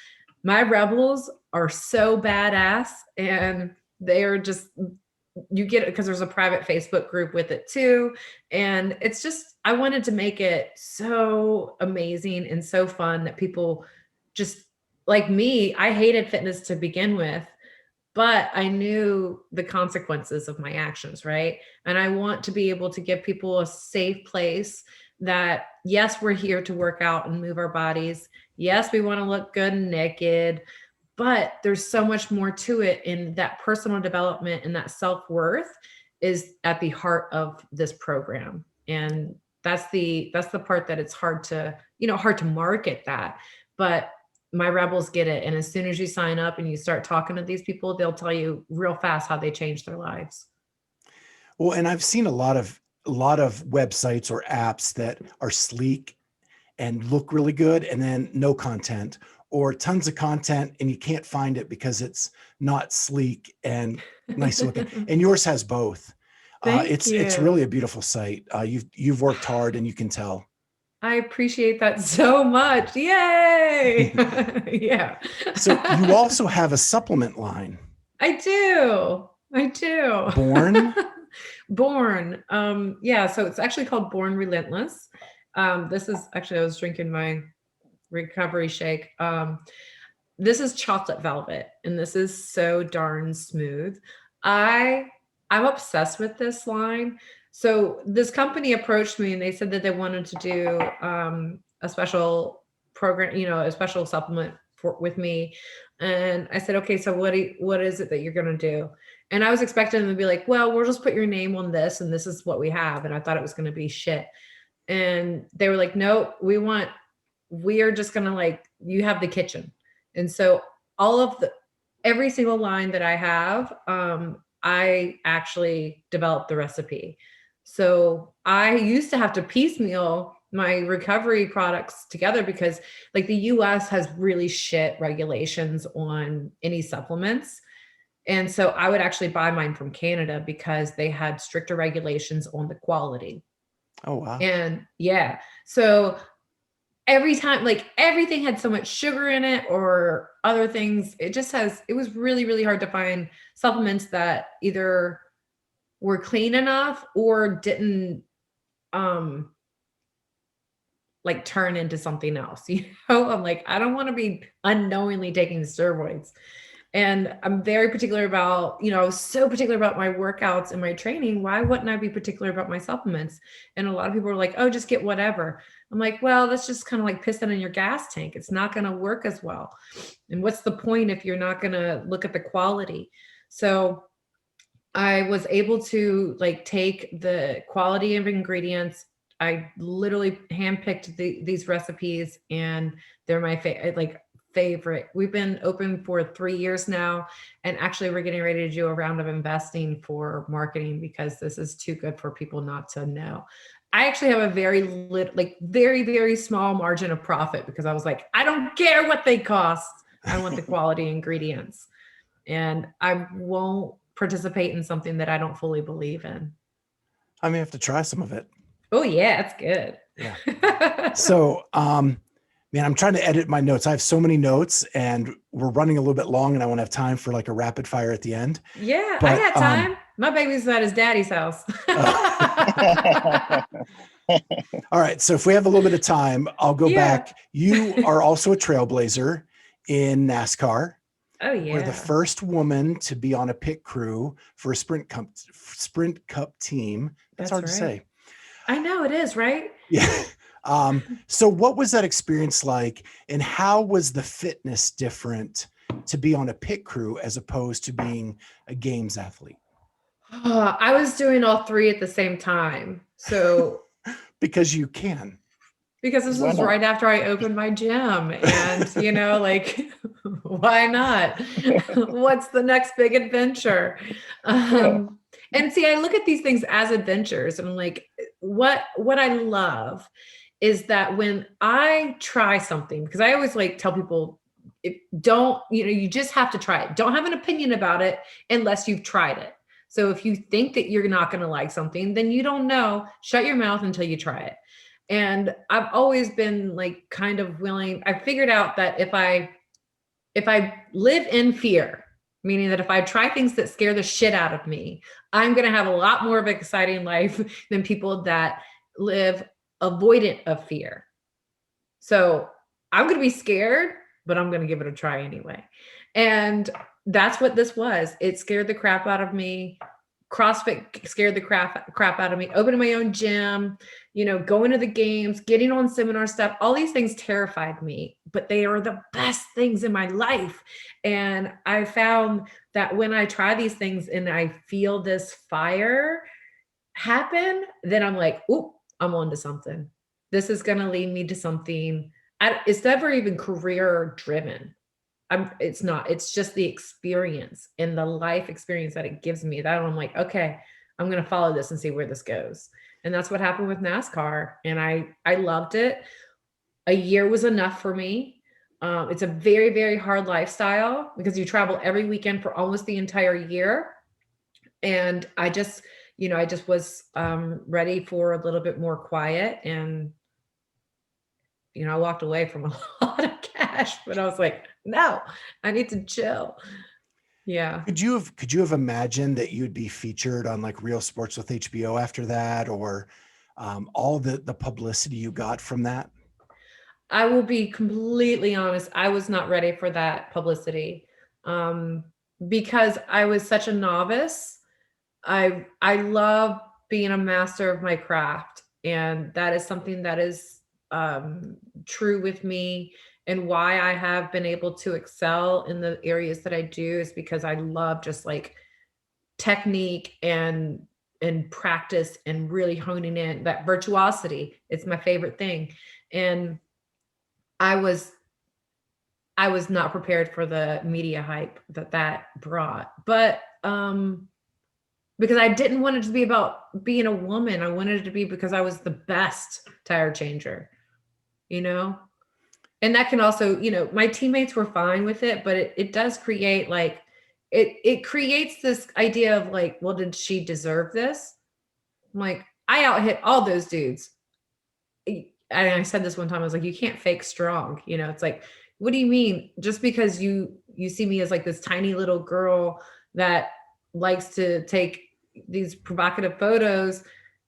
My rebels are so badass, and they are just you get it because there's a private Facebook group with it too. And it's just, I wanted to make it so amazing and so fun that people just like me, I hated fitness to begin with, but I knew the consequences of my actions, right? And I want to be able to give people a safe place that, yes, we're here to work out and move our bodies. Yes, we want to look good and naked, but there's so much more to it. And that personal development and that self-worth is at the heart of this program. And that's the part that it's hard to, hard to market that. But my rebels get it. And as soon as you sign up and you start talking to these people, they'll tell you real fast how they changed their lives. Well, and I've seen a lot of websites or apps that are sleek and look really good, and then no content, or tons of content and you can't find it because it's not sleek and nice looking. And yours has both. It's really a beautiful site. You've worked hard and you can tell. I appreciate that so much. Yay. Yeah. So you also have a supplement line. I do. Born? Born. Yeah. So it's actually called Born Relentless. This is actually, I was drinking my recovery shake. This is chocolate velvet, and this is so darn smooth. I'm obsessed with this line. So this company approached me and they said that they wanted to do a special program, a special supplement with me. And I said, okay, so what is it that you're going to do? And I was expecting them to be like, well, we'll just put your name on this and this is what we have. And I thought it was going to be shit. And they were like, no, we are just going to you have the kitchen. And so every single line that I have, I actually developed the recipe. So I used to have to piecemeal my recovery products together because the US has really shit regulations on any supplements. And so I would actually buy mine from Canada because they had stricter regulations on the quality. Oh, wow. And yeah, so every time, everything had so much sugar in it or other things, it was really, really hard to find supplements that either were clean enough or didn't turn into something else. I'm like, I don't want to be unknowingly taking steroids. And I'm very particular about, I was so particular about my workouts and my training. Why wouldn't I be particular about my supplements? And a lot of people are like, oh, just get whatever. I'm like, well, that's just kind of like pissing in your gas tank. It's not going to work as well. And what's the point if you're not going to look at the quality? So I was able to take the quality of ingredients. I literally handpicked these recipes, and they're my favorite. We've been open for 3 years now, and actually we're getting ready to do a round of investing for marketing because this is too good for people not to know. I actually have a very very, very small margin of profit because I was like, I don't care what they cost. I want the quality ingredients, and I won't participate in something that I don't fully believe in. I may have to try some of it. Oh yeah, it's good. Yeah. So, man, I'm trying to edit my notes. I have so many notes and we're running a little bit long and I want to have time for a rapid fire at the end. Yeah, I got time. My baby's at his daddy's house. All right. So if we have a little bit of time, I'll go back. You are also a trailblazer in NASCAR. Oh yeah. We're the first woman to be on a pit crew for a Sprint Cup team. That's hard to say. I know it is, right? Yeah. So what was that experience like, and how was the fitness different to be on a pit crew as opposed to being a games athlete? I was doing all three at the same time. So because you can. Because this was right after I opened my gym, and why not? What's the next big adventure? And see, I look at these things as adventures, and I'm like, what I love is that when I try something, because I always tell people, you just have to try it. Don't have an opinion about it unless you've tried it. So if you think that you're not going to like something, then you don't know. Shut your mouth until you try it. And I've always been kind of willing. I figured out that if I live in fear, meaning that if I try things that scare the shit out of me, I'm going to have a lot more of an exciting life than people that live avoidant of fear. So I'm going to be scared, but I'm going to give it a try anyway. And that's what this was. It scared the crap out of me. CrossFit scared the crap out of me. Opening my own gym, going to the games, getting on seminar stuff, all these things terrified me, but they are the best things in my life. And I found that when I try these things and I feel this fire happen, then I'm like, "Ooh, I'm on to something. This is going to lead me to something." It's never even career driven. It's not. It's just the experience and the life experience that it gives me that I'm like, okay, I'm going to follow this and see where this goes. And that's what happened with NASCAR. And I loved it. A year was enough for me. It's a very, very hard lifestyle because you travel every weekend for almost the entire year. And I just was ready for a little bit more quiet. And, I walked away from a lot of cash, but I was like, no, I need to chill. Yeah. Could you have imagined that you'd be featured on like Real Sports with HBO after that, or all the publicity you got from that? I will be completely honest. I was not ready for that publicity because I was such a novice. I love being a master of my craft, and that is something that is true with me. And why I have been able to excel in the areas that I do is because I love just like technique and practice and really honing in that virtuosity. It's my favorite thing. And I was not prepared for the media hype that brought, but because I didn't want it to be about being a woman. I wanted it to be because I was the best tire changer, And that can also, my teammates were fine with it, but it does create like, it creates this idea of like, well, did she deserve this? I'm like, I out hit all those dudes. And I said this one time, I was like, you can't fake strong. It's like, what do you mean? Just because you see me as like this tiny little girl that likes to take these provocative photos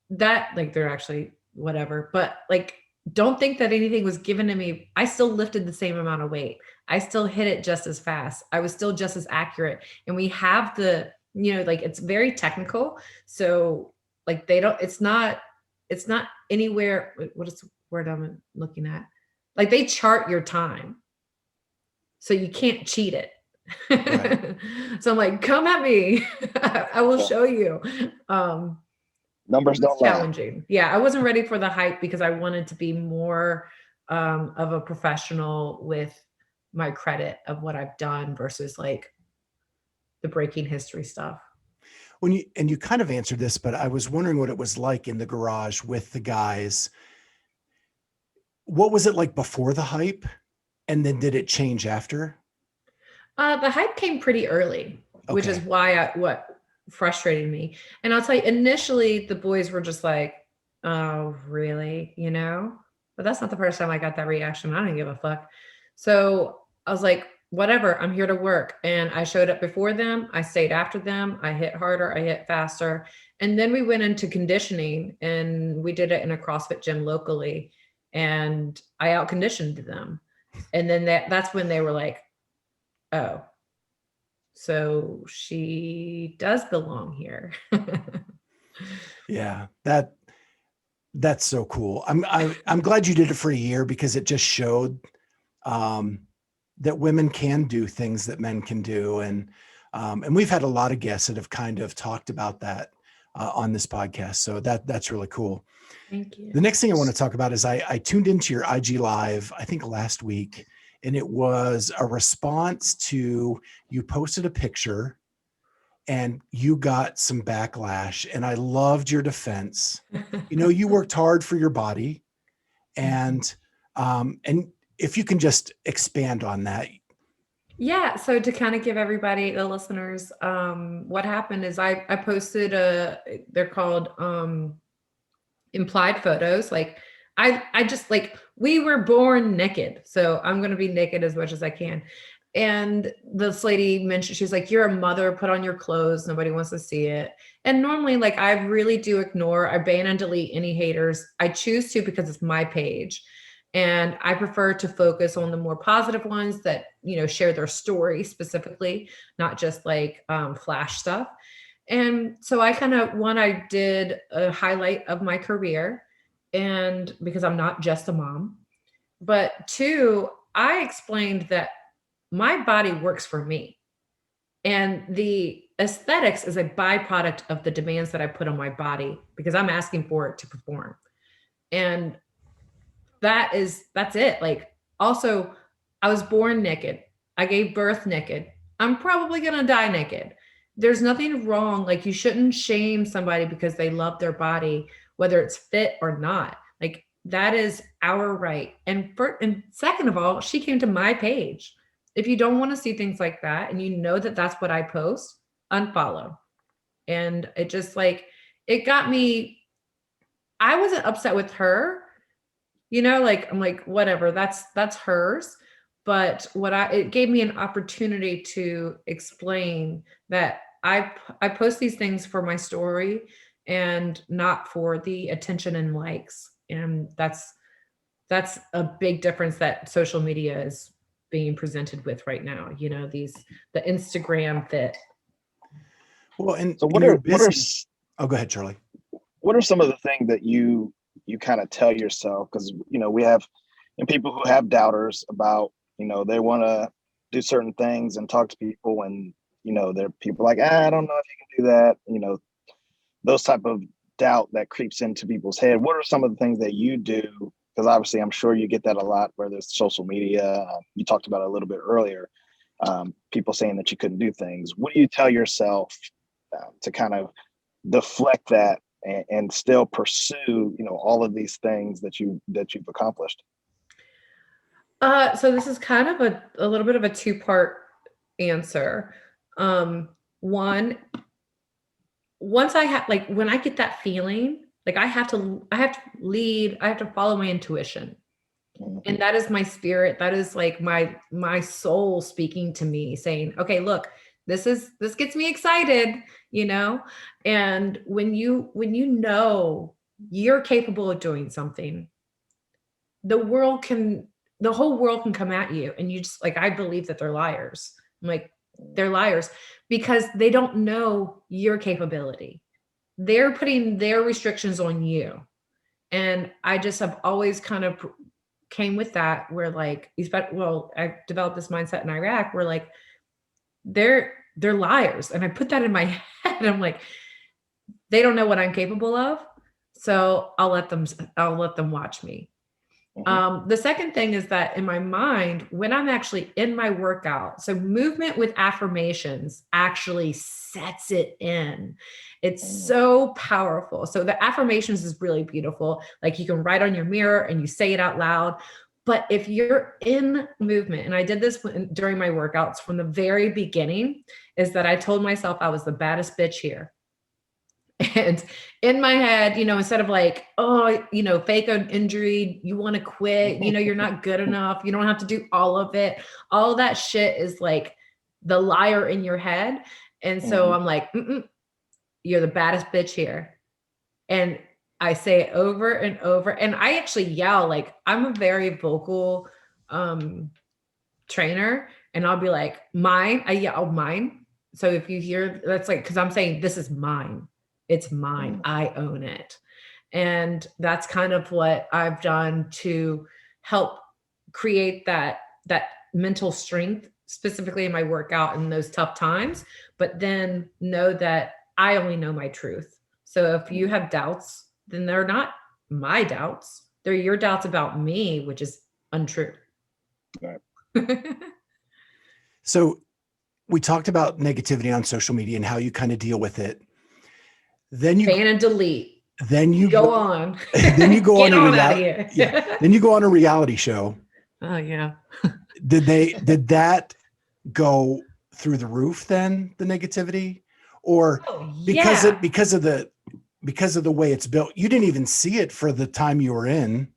that like, they're actually whatever, but like, don't think that anything was given to me. I still lifted the same amount of weight. I still hit it just as fast. I was still just as accurate. And we have like it's very technical. So like it's not anywhere. What is the word I'm looking at? Like they chart your time. So you can't cheat it. Right. So I'm like, come at me. I will show you. Numbers don't lie. Challenging. Yeah, I wasn't ready for the hype because I wanted to be more of a professional with my credit of what I've done versus like the breaking history stuff. And you kind of answered this, but I was wondering what it was like in the garage with the guys. What was it like before the hype? And then did it change after? The hype came pretty early, which is why what frustrated me. And I'll tell you, initially the boys were just like, oh, really? But that's not the first time I got that reaction. I didn't give a fuck. So I was like, whatever, I'm here to work. And I showed up before them. I stayed after them. I hit harder. I hit faster. And then we went into conditioning and we did it in a CrossFit gym locally. And I out-conditioned them. And then that's when they were like, oh, so she does belong here. Yeah, that's so cool. I'm glad you did it for a year because it just showed that women can do things that men can do, and we've had a lot of guests that have kind of talked about that on this podcast. So that's really cool. Thank you. The next thing I want to talk about is I tuned into your IG Live, I think last week, and it was a response to, you posted a picture and you got some backlash, and I loved your defense. You worked hard for your body, and if you can just expand on that. Yeah. So to kind of give everybody, the listeners, what happened is I posted they're called implied photos. Like I just like, we were born naked. So I'm going to be naked as much as I can. And this lady mentioned, she's like, you're a mother, put on your clothes. Nobody wants to see it. And normally, like, I really do ignore, I ban and delete any haters. I choose to because it's my page. And I prefer to focus on the more positive ones that, you know, share their story specifically, not just like flash stuff. And so I did a highlight of my career, and because I'm not just a mom, but two, I explained that my body works for me. And the aesthetics is a byproduct of the demands that I put on my body because I'm asking for it to perform. And that's it. Like, also, I was born naked. I gave birth naked. I'm probably going to die naked. There's nothing wrong. Like, you shouldn't shame somebody because they love their body, whether it's fit or not. Like, that is our right. And second of all, she came to my page. If you don't want to see things like that, and you know that that's what I post, unfollow. And it just like, it got me, I wasn't upset with her, you know, like, I'm like, whatever, that's hers. But it gave me an opportunity to explain that I post these things for my story and not for the attention and likes. And that's a big difference that social media is being presented with right now. You know, the Instagram fit. Well, and So oh, go ahead, Charlie. What are some of the things that you kind of tell yourself? Because, you know, we have people who have doubters about, you know, they want to do certain things and talk to people, and, you know, there are people like, I don't know if you can do that. You know, those type of doubt that creeps into people's head. What are some of the things that you do? Because obviously, I'm sure you get that a lot, whether it's social media. You talked about it a little bit earlier. People saying that you couldn't do things. What do you tell yourself to kind of deflect that and still pursue, you know, all of these things that you've accomplished? So this is kind of a little bit of a two-part answer. One, once I have, like, when I get that feeling, like, I have to follow my intuition. And that is my spirit. That is like my soul speaking to me saying, okay, look, this gets me excited, you know? And when you know you're capable of doing something, the whole world can come at you. And you just, like, I believe that they're liars. I'm like, they're liars because they don't know your capability. They're putting their restrictions on you. And I just have always kind of came with that, where, like, I developed this mindset in Iraq where, like, they're liars. And I put that in my head. I'm like, they don't know what I'm capable of. So I'll let them watch me. The second thing is that in my mind, when I'm actually in my workout, so movement with affirmations actually sets it in. It's so powerful. So the affirmations is really beautiful. Like, you can write on your mirror and you say it out loud. But if you're in movement, and I did this during my workouts from the very beginning, is that I told myself I was the baddest bitch here. And in my head, you know, instead of like, oh, you know, fake an injury, you want to quit, you know, you're not good enough, you don't have to do all of it. All that shit is like the liar in your head. And so I'm like, you're the baddest bitch here. And I say it over and over. And I actually yell. Like, I'm a very vocal trainer, and I'll be like, mine. I yell mine. So if you hear, that's like, because I'm saying this is mine. It's mine. I own it. And that's kind of what I've done to help create that mental strength, specifically in my workout in those tough times, but then know that I only know my truth. So if you have doubts, then they're not my doubts. They're your doubts about me, which is untrue. Right. So we talked about negativity on social media and how you kind of deal with it. Then you ban and delete. Then you go on. Then you go Get on out of here. Yeah. Then you go on a reality show. Oh yeah. Did that go through the roof then, the negativity? Or because of the way it's built, you didn't even see it for the time you were in,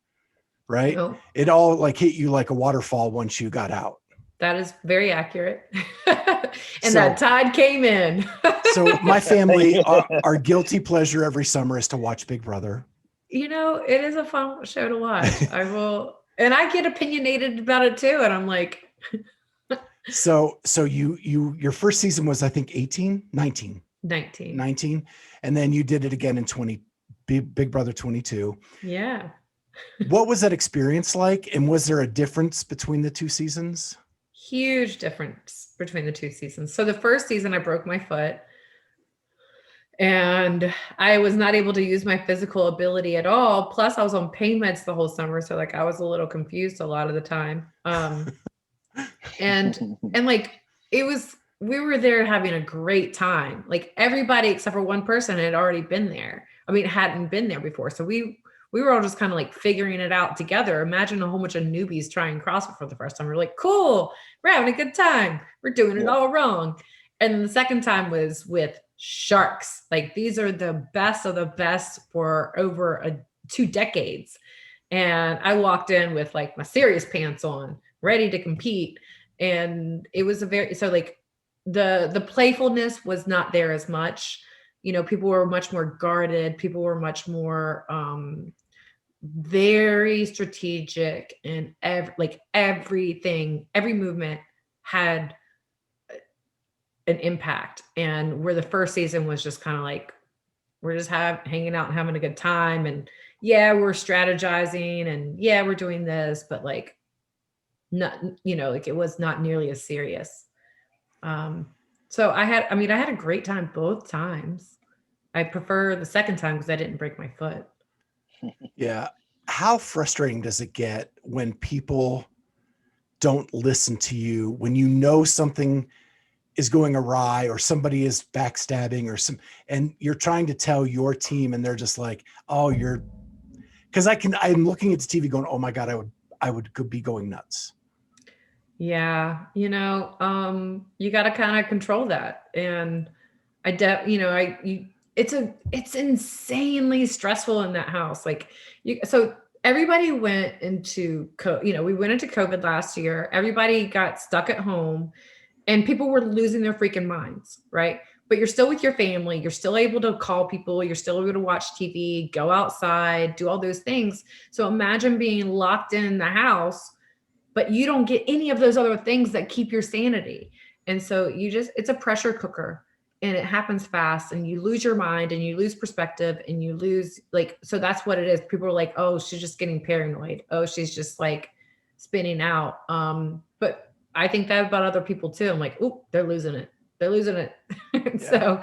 right? No. It all like hit you like a waterfall once you got out. That is very accurate. And So- that tide came in. So my family, our guilty pleasure every summer is to watch Big Brother. You know, it is a fun show to watch. I will, and I get opinionated about it too. And I'm like, So your first season was, I think, 19, 19. and then you did it again in Big Brother 22. Yeah. What was that experience like? And was there a difference between the two seasons? Huge difference between the two seasons. So the first season, I broke my foot and I was not able to use my physical ability at all. Plus I was on pain meds the whole summer. So like I was a little confused a lot of the time. And like we were there having a great time. Like everybody except for one person had already been there. I mean, hadn't been there before. So we were all just kind of like figuring it out together. Imagine a whole bunch of newbies trying CrossFit for the first time. We're like, cool, we're having a good time. We're doing it all wrong. And then the second time was with sharks. Like these are the best of the best for over 2 decades. And I walked in with like my serious pants on, ready to compete. And it was so like the playfulness was not there as much. You know, people were much more guarded. People were much more very strategic, and everything, every movement had an impact. And where the first season was just kind of like, we're just hanging out and having a good time. And yeah, we're strategizing and yeah, we're doing this, but like not, you know, like it was not nearly as serious. So I had a great time both times. I prefer the second time because I didn't break my foot. Yeah. How frustrating does it get when people don't listen to you, when you know something is going awry or somebody is backstabbing and you're trying to tell your team and they're just like, oh, I'm looking at the TV going, oh my God, I would be going nuts. Yeah. You know, you got to kind of control that. And it's insanely stressful in that house. Like so everybody went into, we went into COVID last year. Everybody got stuck at home and people were losing their freaking minds. Right. But you're still with your family. You're still able to call people. You're still able to watch TV, go outside, do all those things. So imagine being locked in the house, but you don't get any of those other things that keep your sanity. And so it's a pressure cooker. And it happens fast and you lose your mind and you lose perspective and you lose so that's what it is. People are like, oh, she's just getting paranoid. Oh, she's just like spinning out. But I think that about other people too. I'm like, oh, they're losing it. They're losing it. So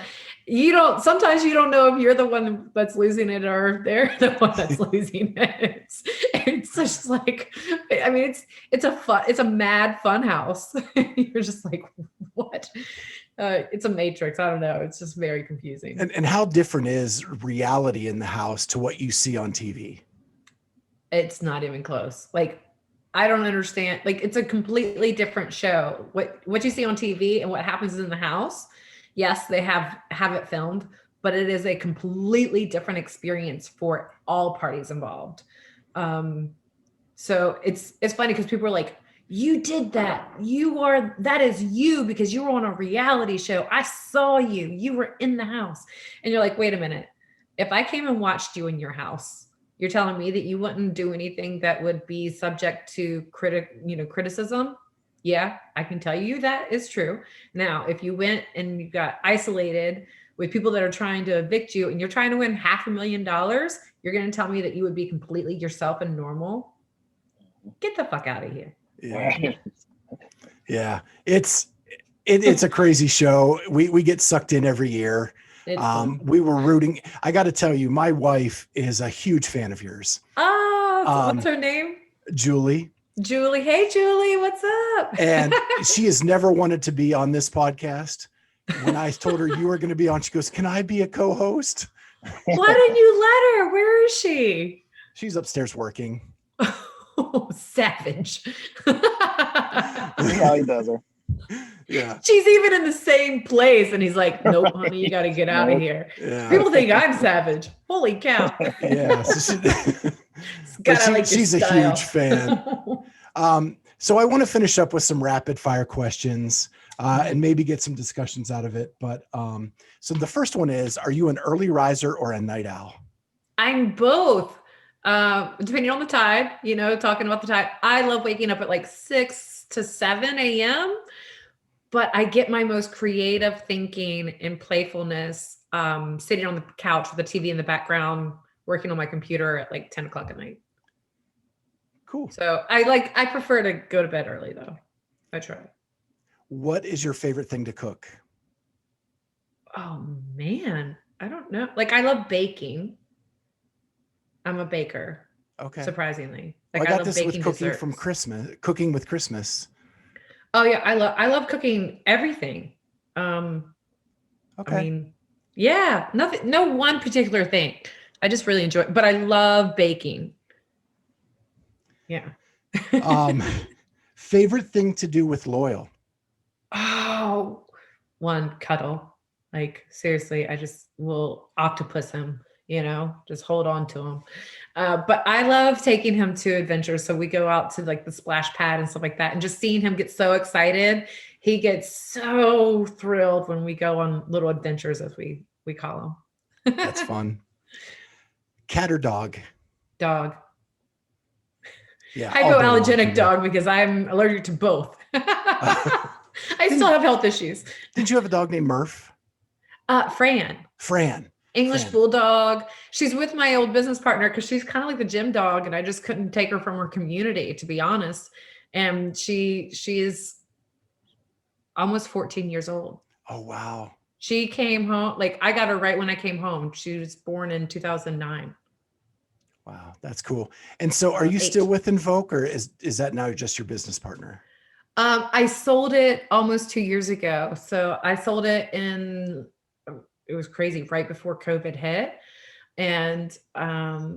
sometimes you don't know if you're the one that's losing it or they're the one that's losing it. It's just like, I mean, it's a mad fun house. You're just like, what? It's a matrix. I don't know. It's just very confusing. And how different is reality in the house to what you see on TV? It's not even close. Like, I don't understand. Like, it's a completely different show. What you see on TV and what happens in the house. Yes, they have it filmed, but it is a completely different experience for all parties involved. So it's funny because people are like, you did that. That is you because you were on a reality show. I saw you. You were in the house. And you're like, wait a minute. If I came and watched you in your house, you're telling me that you wouldn't do anything that would be subject to criticism? Yeah, I can tell you that is true. Now, if you went and you got isolated with people that are trying to evict you and you're trying to win $500,000, you're going to tell me that you would be completely yourself and normal? Get the fuck out of here. Yeah. It's a crazy show. We get sucked in every year. We were rooting. I got to tell you, my wife is a huge fan of yours. Oh, what's her name? Julie. Hey, Julie, what's up? And she has never wanted to be on this podcast. When I told her you were going to be on, she goes, can I be a co-host? Why didn't you let her? Where is she? She's upstairs working. Oh, savage. See how he does her. Yeah. She's even in the same place. And he's like, nope, honey, you got to get out of here. Yeah. People think I'm savage. Holy cow. Yeah. So she's a huge fan. So I want to finish up with some rapid fire questions and maybe get some discussions out of it. But so the first one is, are you an early riser or a night owl? I'm both. Depending on the tide, talking about the tide. I love waking up at like 6 to 7 a.m., but I get my most creative thinking and playfulness sitting on the couch with the TV in the background, working on my computer at like 10 o'clock at night. Cool. So I prefer to go to bed early though. I try. What is your favorite thing to cook? Oh man, I don't know. Like I love baking. I'm a baker. Okay. Surprisingly. Well, Like I got love this with baking cooking desserts. from Christmas, cooking with Christmas. Oh yeah, I love cooking everything. Okay. I mean, yeah, no one particular thing. I just really enjoy it, but I love baking. Yeah. Favorite thing to do with Loyal? Oh, one, cuddle. Like seriously, I just will octopus him, just hold on to him. But I love taking him to adventures. So we go out to like the splash pad and stuff like that. And just seeing him get so excited. He gets so thrilled when we go on little adventures, as we call them. That's fun. Cat or dog? Dog. Yeah. Hypoallergenic dog because I'm allergic to both. I still have health issues. Did you have a dog named Murph? Fran. English bulldog. She's with my old business partner because she's kind of like the gym dog, and I just couldn't take her from her community, to be honest. And she is almost 14 years old. Oh, wow. She came home. Like I got her right when I came home. She was born in 2009. Wow. That's cool. And so are you still with Invoke, or is that now just your business partner? I sold it almost 2 years ago. So I sold it it was crazy, right before COVID hit. And I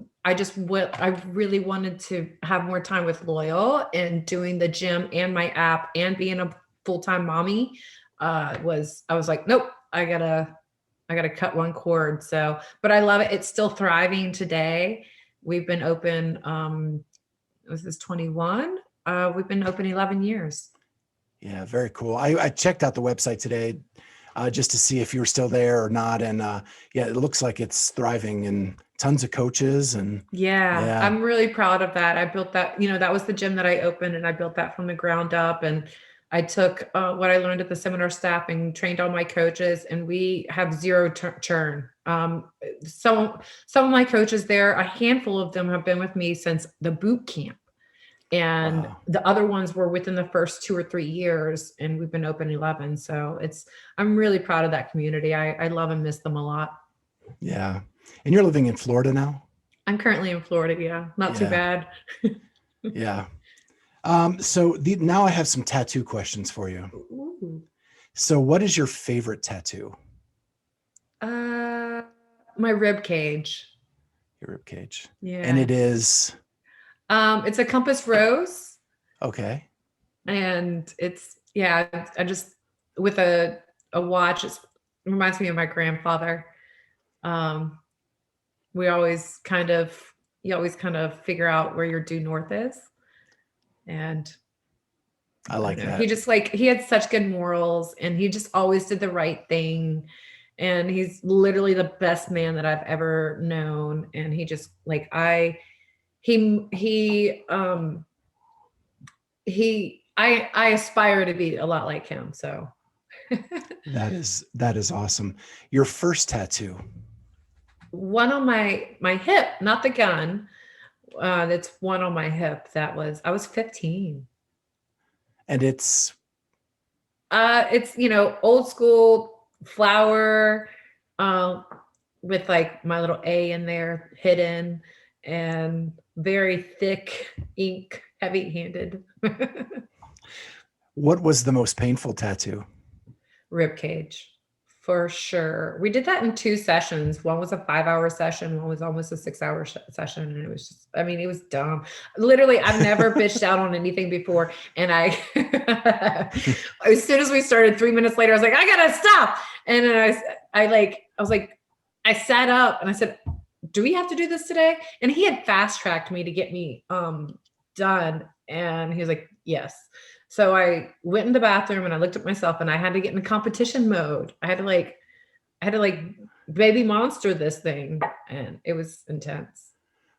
really wanted to have more time with Loyal, and doing the gym and my app and being a full-time mommy I was like, nope, I gotta cut one cord. So, but I love it. It's still thriving today. We've been open, this is 21. We've been open 11 years. Yeah, very cool. I checked out the website today just to see if you were still there or not. And yeah, it looks like it's thriving, and tons of coaches. And yeah, I'm really proud of that. I built that, that was the gym that I opened, and I built that from the ground up. And I took what I learned at the seminar staff and trained all my coaches, and we have zero churn. Some of my coaches there, a handful of them have been with me since the boot camp. And wow. The other ones were within the first 2 or 3 years, and we've been open 11. So I'm really proud of that community. I love and miss them a lot. Yeah. And you're living in Florida now? I'm currently in Florida. Yeah. Not too bad. Yeah. So now I have some tattoo questions for you. Ooh. So what is your favorite tattoo? My rib cage. Your rib cage. Yeah. And it is? It's a compass rose. Okay. And I just, with a watch, it reminds me of my grandfather. You always kind of figure out where your due north is. And I like that. He had such good morals, and he just always did the right thing. And he's literally the best man that I've ever known. And he just I aspire to be a lot like him. So that is awesome. Your first tattoo? One on my hip, not the gun. That's one on my hip. I was 15. And it's old school flower, with like my little A in there hidden, and very thick ink, heavy handed. What was the most painful tattoo? Rib cage, for sure. We did that in 2 sessions. One was a 5-hour session. One was almost a 6-hour session. And it was just, it was dumb. Literally, I've never bitched out on anything before. And as soon as we started, 3 minutes later, I was like, I gotta stop. And then I sat up and I said, do we have to do this today? And he had fast tracked me to get me done. And he was like, Yes. So I went in the bathroom and I looked at myself and I had to get in competition mode. I had to like baby monster this thing, and it was intense.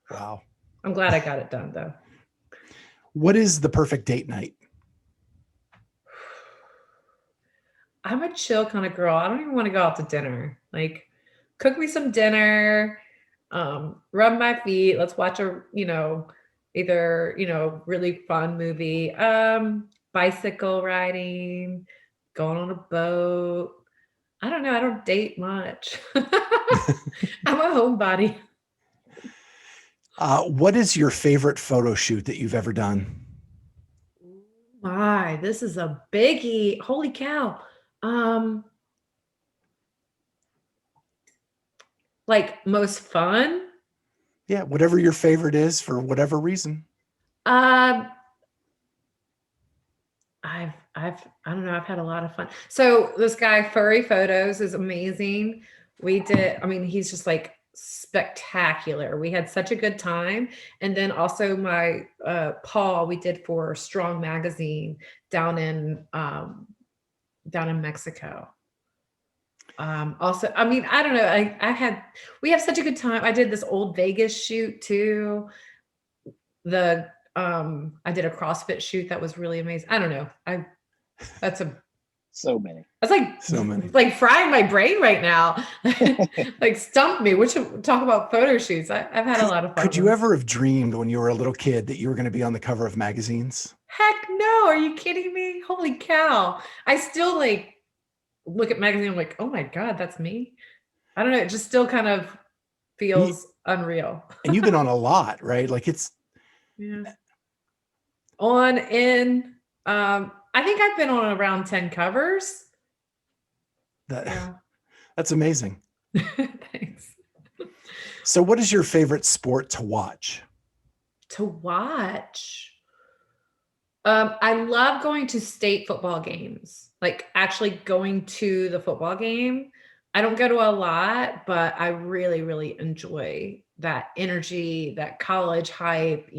Wow. I'm glad I got it done though. What is the perfect date night? I'm a chill kind of girl. I don't even want to go out to dinner. Like, cook me some dinner, rub my feet. Let's watch a, either, really fun movie, bicycle riding, going on a boat. I don't know. I don't date much. I'm a homebody. What is your favorite photo shoot that you've ever done? My, this is a biggie. Holy cow. Like most fun? Yeah, whatever your favorite is for whatever reason. I don't know. I've had a lot of fun. So this guy, Furry Photos, is amazing. He's just like spectacular. We had such a good time. And then also my Paul, we did for Strong Magazine down in Mexico. Also, I don't know. We have such a good time. I did this old Vegas shoot too. I did a CrossFit shoot that was really amazing. I don't know. So many. That's like So many. like frying my brain right now. Like stumped me. Talk about photo shoots. I've had a lot of fun. Could you ever have dreamed when you were a little kid that you were going to be on the cover of magazines? Heck no. Are you kidding me? Holy cow. I still like look at magazine. I'm like, oh my God, that's me. I don't know. It just still kind of feels unreal. And you've been on a lot, right? Like it's I think I've been on around 10 covers. That's amazing. Thanks. So what is your favorite sport to watch? To watch? I love going to state football games, like actually going to the football game. I don't go to a lot, but I really, really enjoy that energy, that college hype.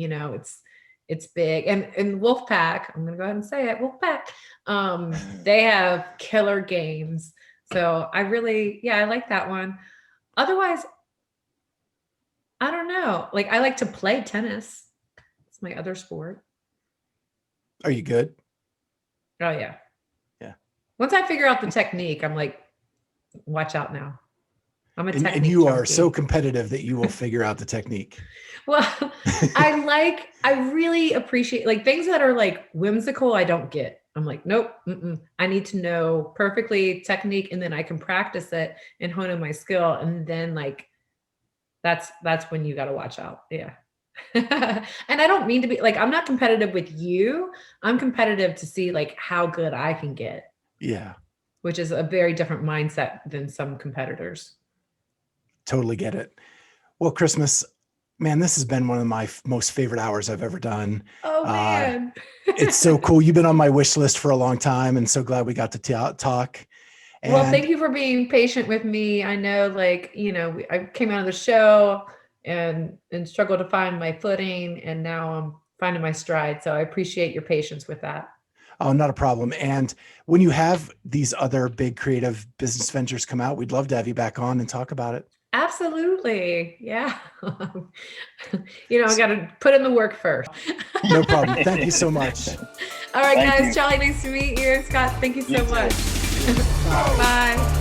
It's big. And Wolfpack, I'm going to go ahead and say it, Wolfpack, they have killer games. So I like that one. Otherwise, I don't know. Like I like to play tennis. It's my other sport. Are you good? Oh yeah. Yeah. Once I figure out the technique, I'm like, watch out now. I'm a technique and you junkie. Are so competitive that you will figure out the technique. Well, I really appreciate like things that are like whimsical. I don't get. I'm like, nope. I need to know perfectly technique, and then I can practice it and hone in my skill. And then like, that's when you got to watch out. Yeah. And I don't mean to be like, I'm not competitive with you. I'm competitive to see like how good I can get. Yeah. Which is a very different mindset than some competitors. Totally get it. Well, Christmas, man, this has been one of my most favorite hours I've ever done. Oh man. It's so cool. You've been on my wish list for a long time, and so glad we got to talk. And well, thank you for being patient with me. I know like, I came out of the show and struggled to find my footing, and now I'm finding my stride. So I appreciate your patience with that. Oh, not a problem. And when you have these other big creative business ventures come out, we'd love to have you back on and talk about it. Absolutely. Yeah. I got to put in the work first. No problem. Thank you so much. All right, Thank guys. you. Charlie, nice to meet you. Scott, thank you so much. Bye. Bye.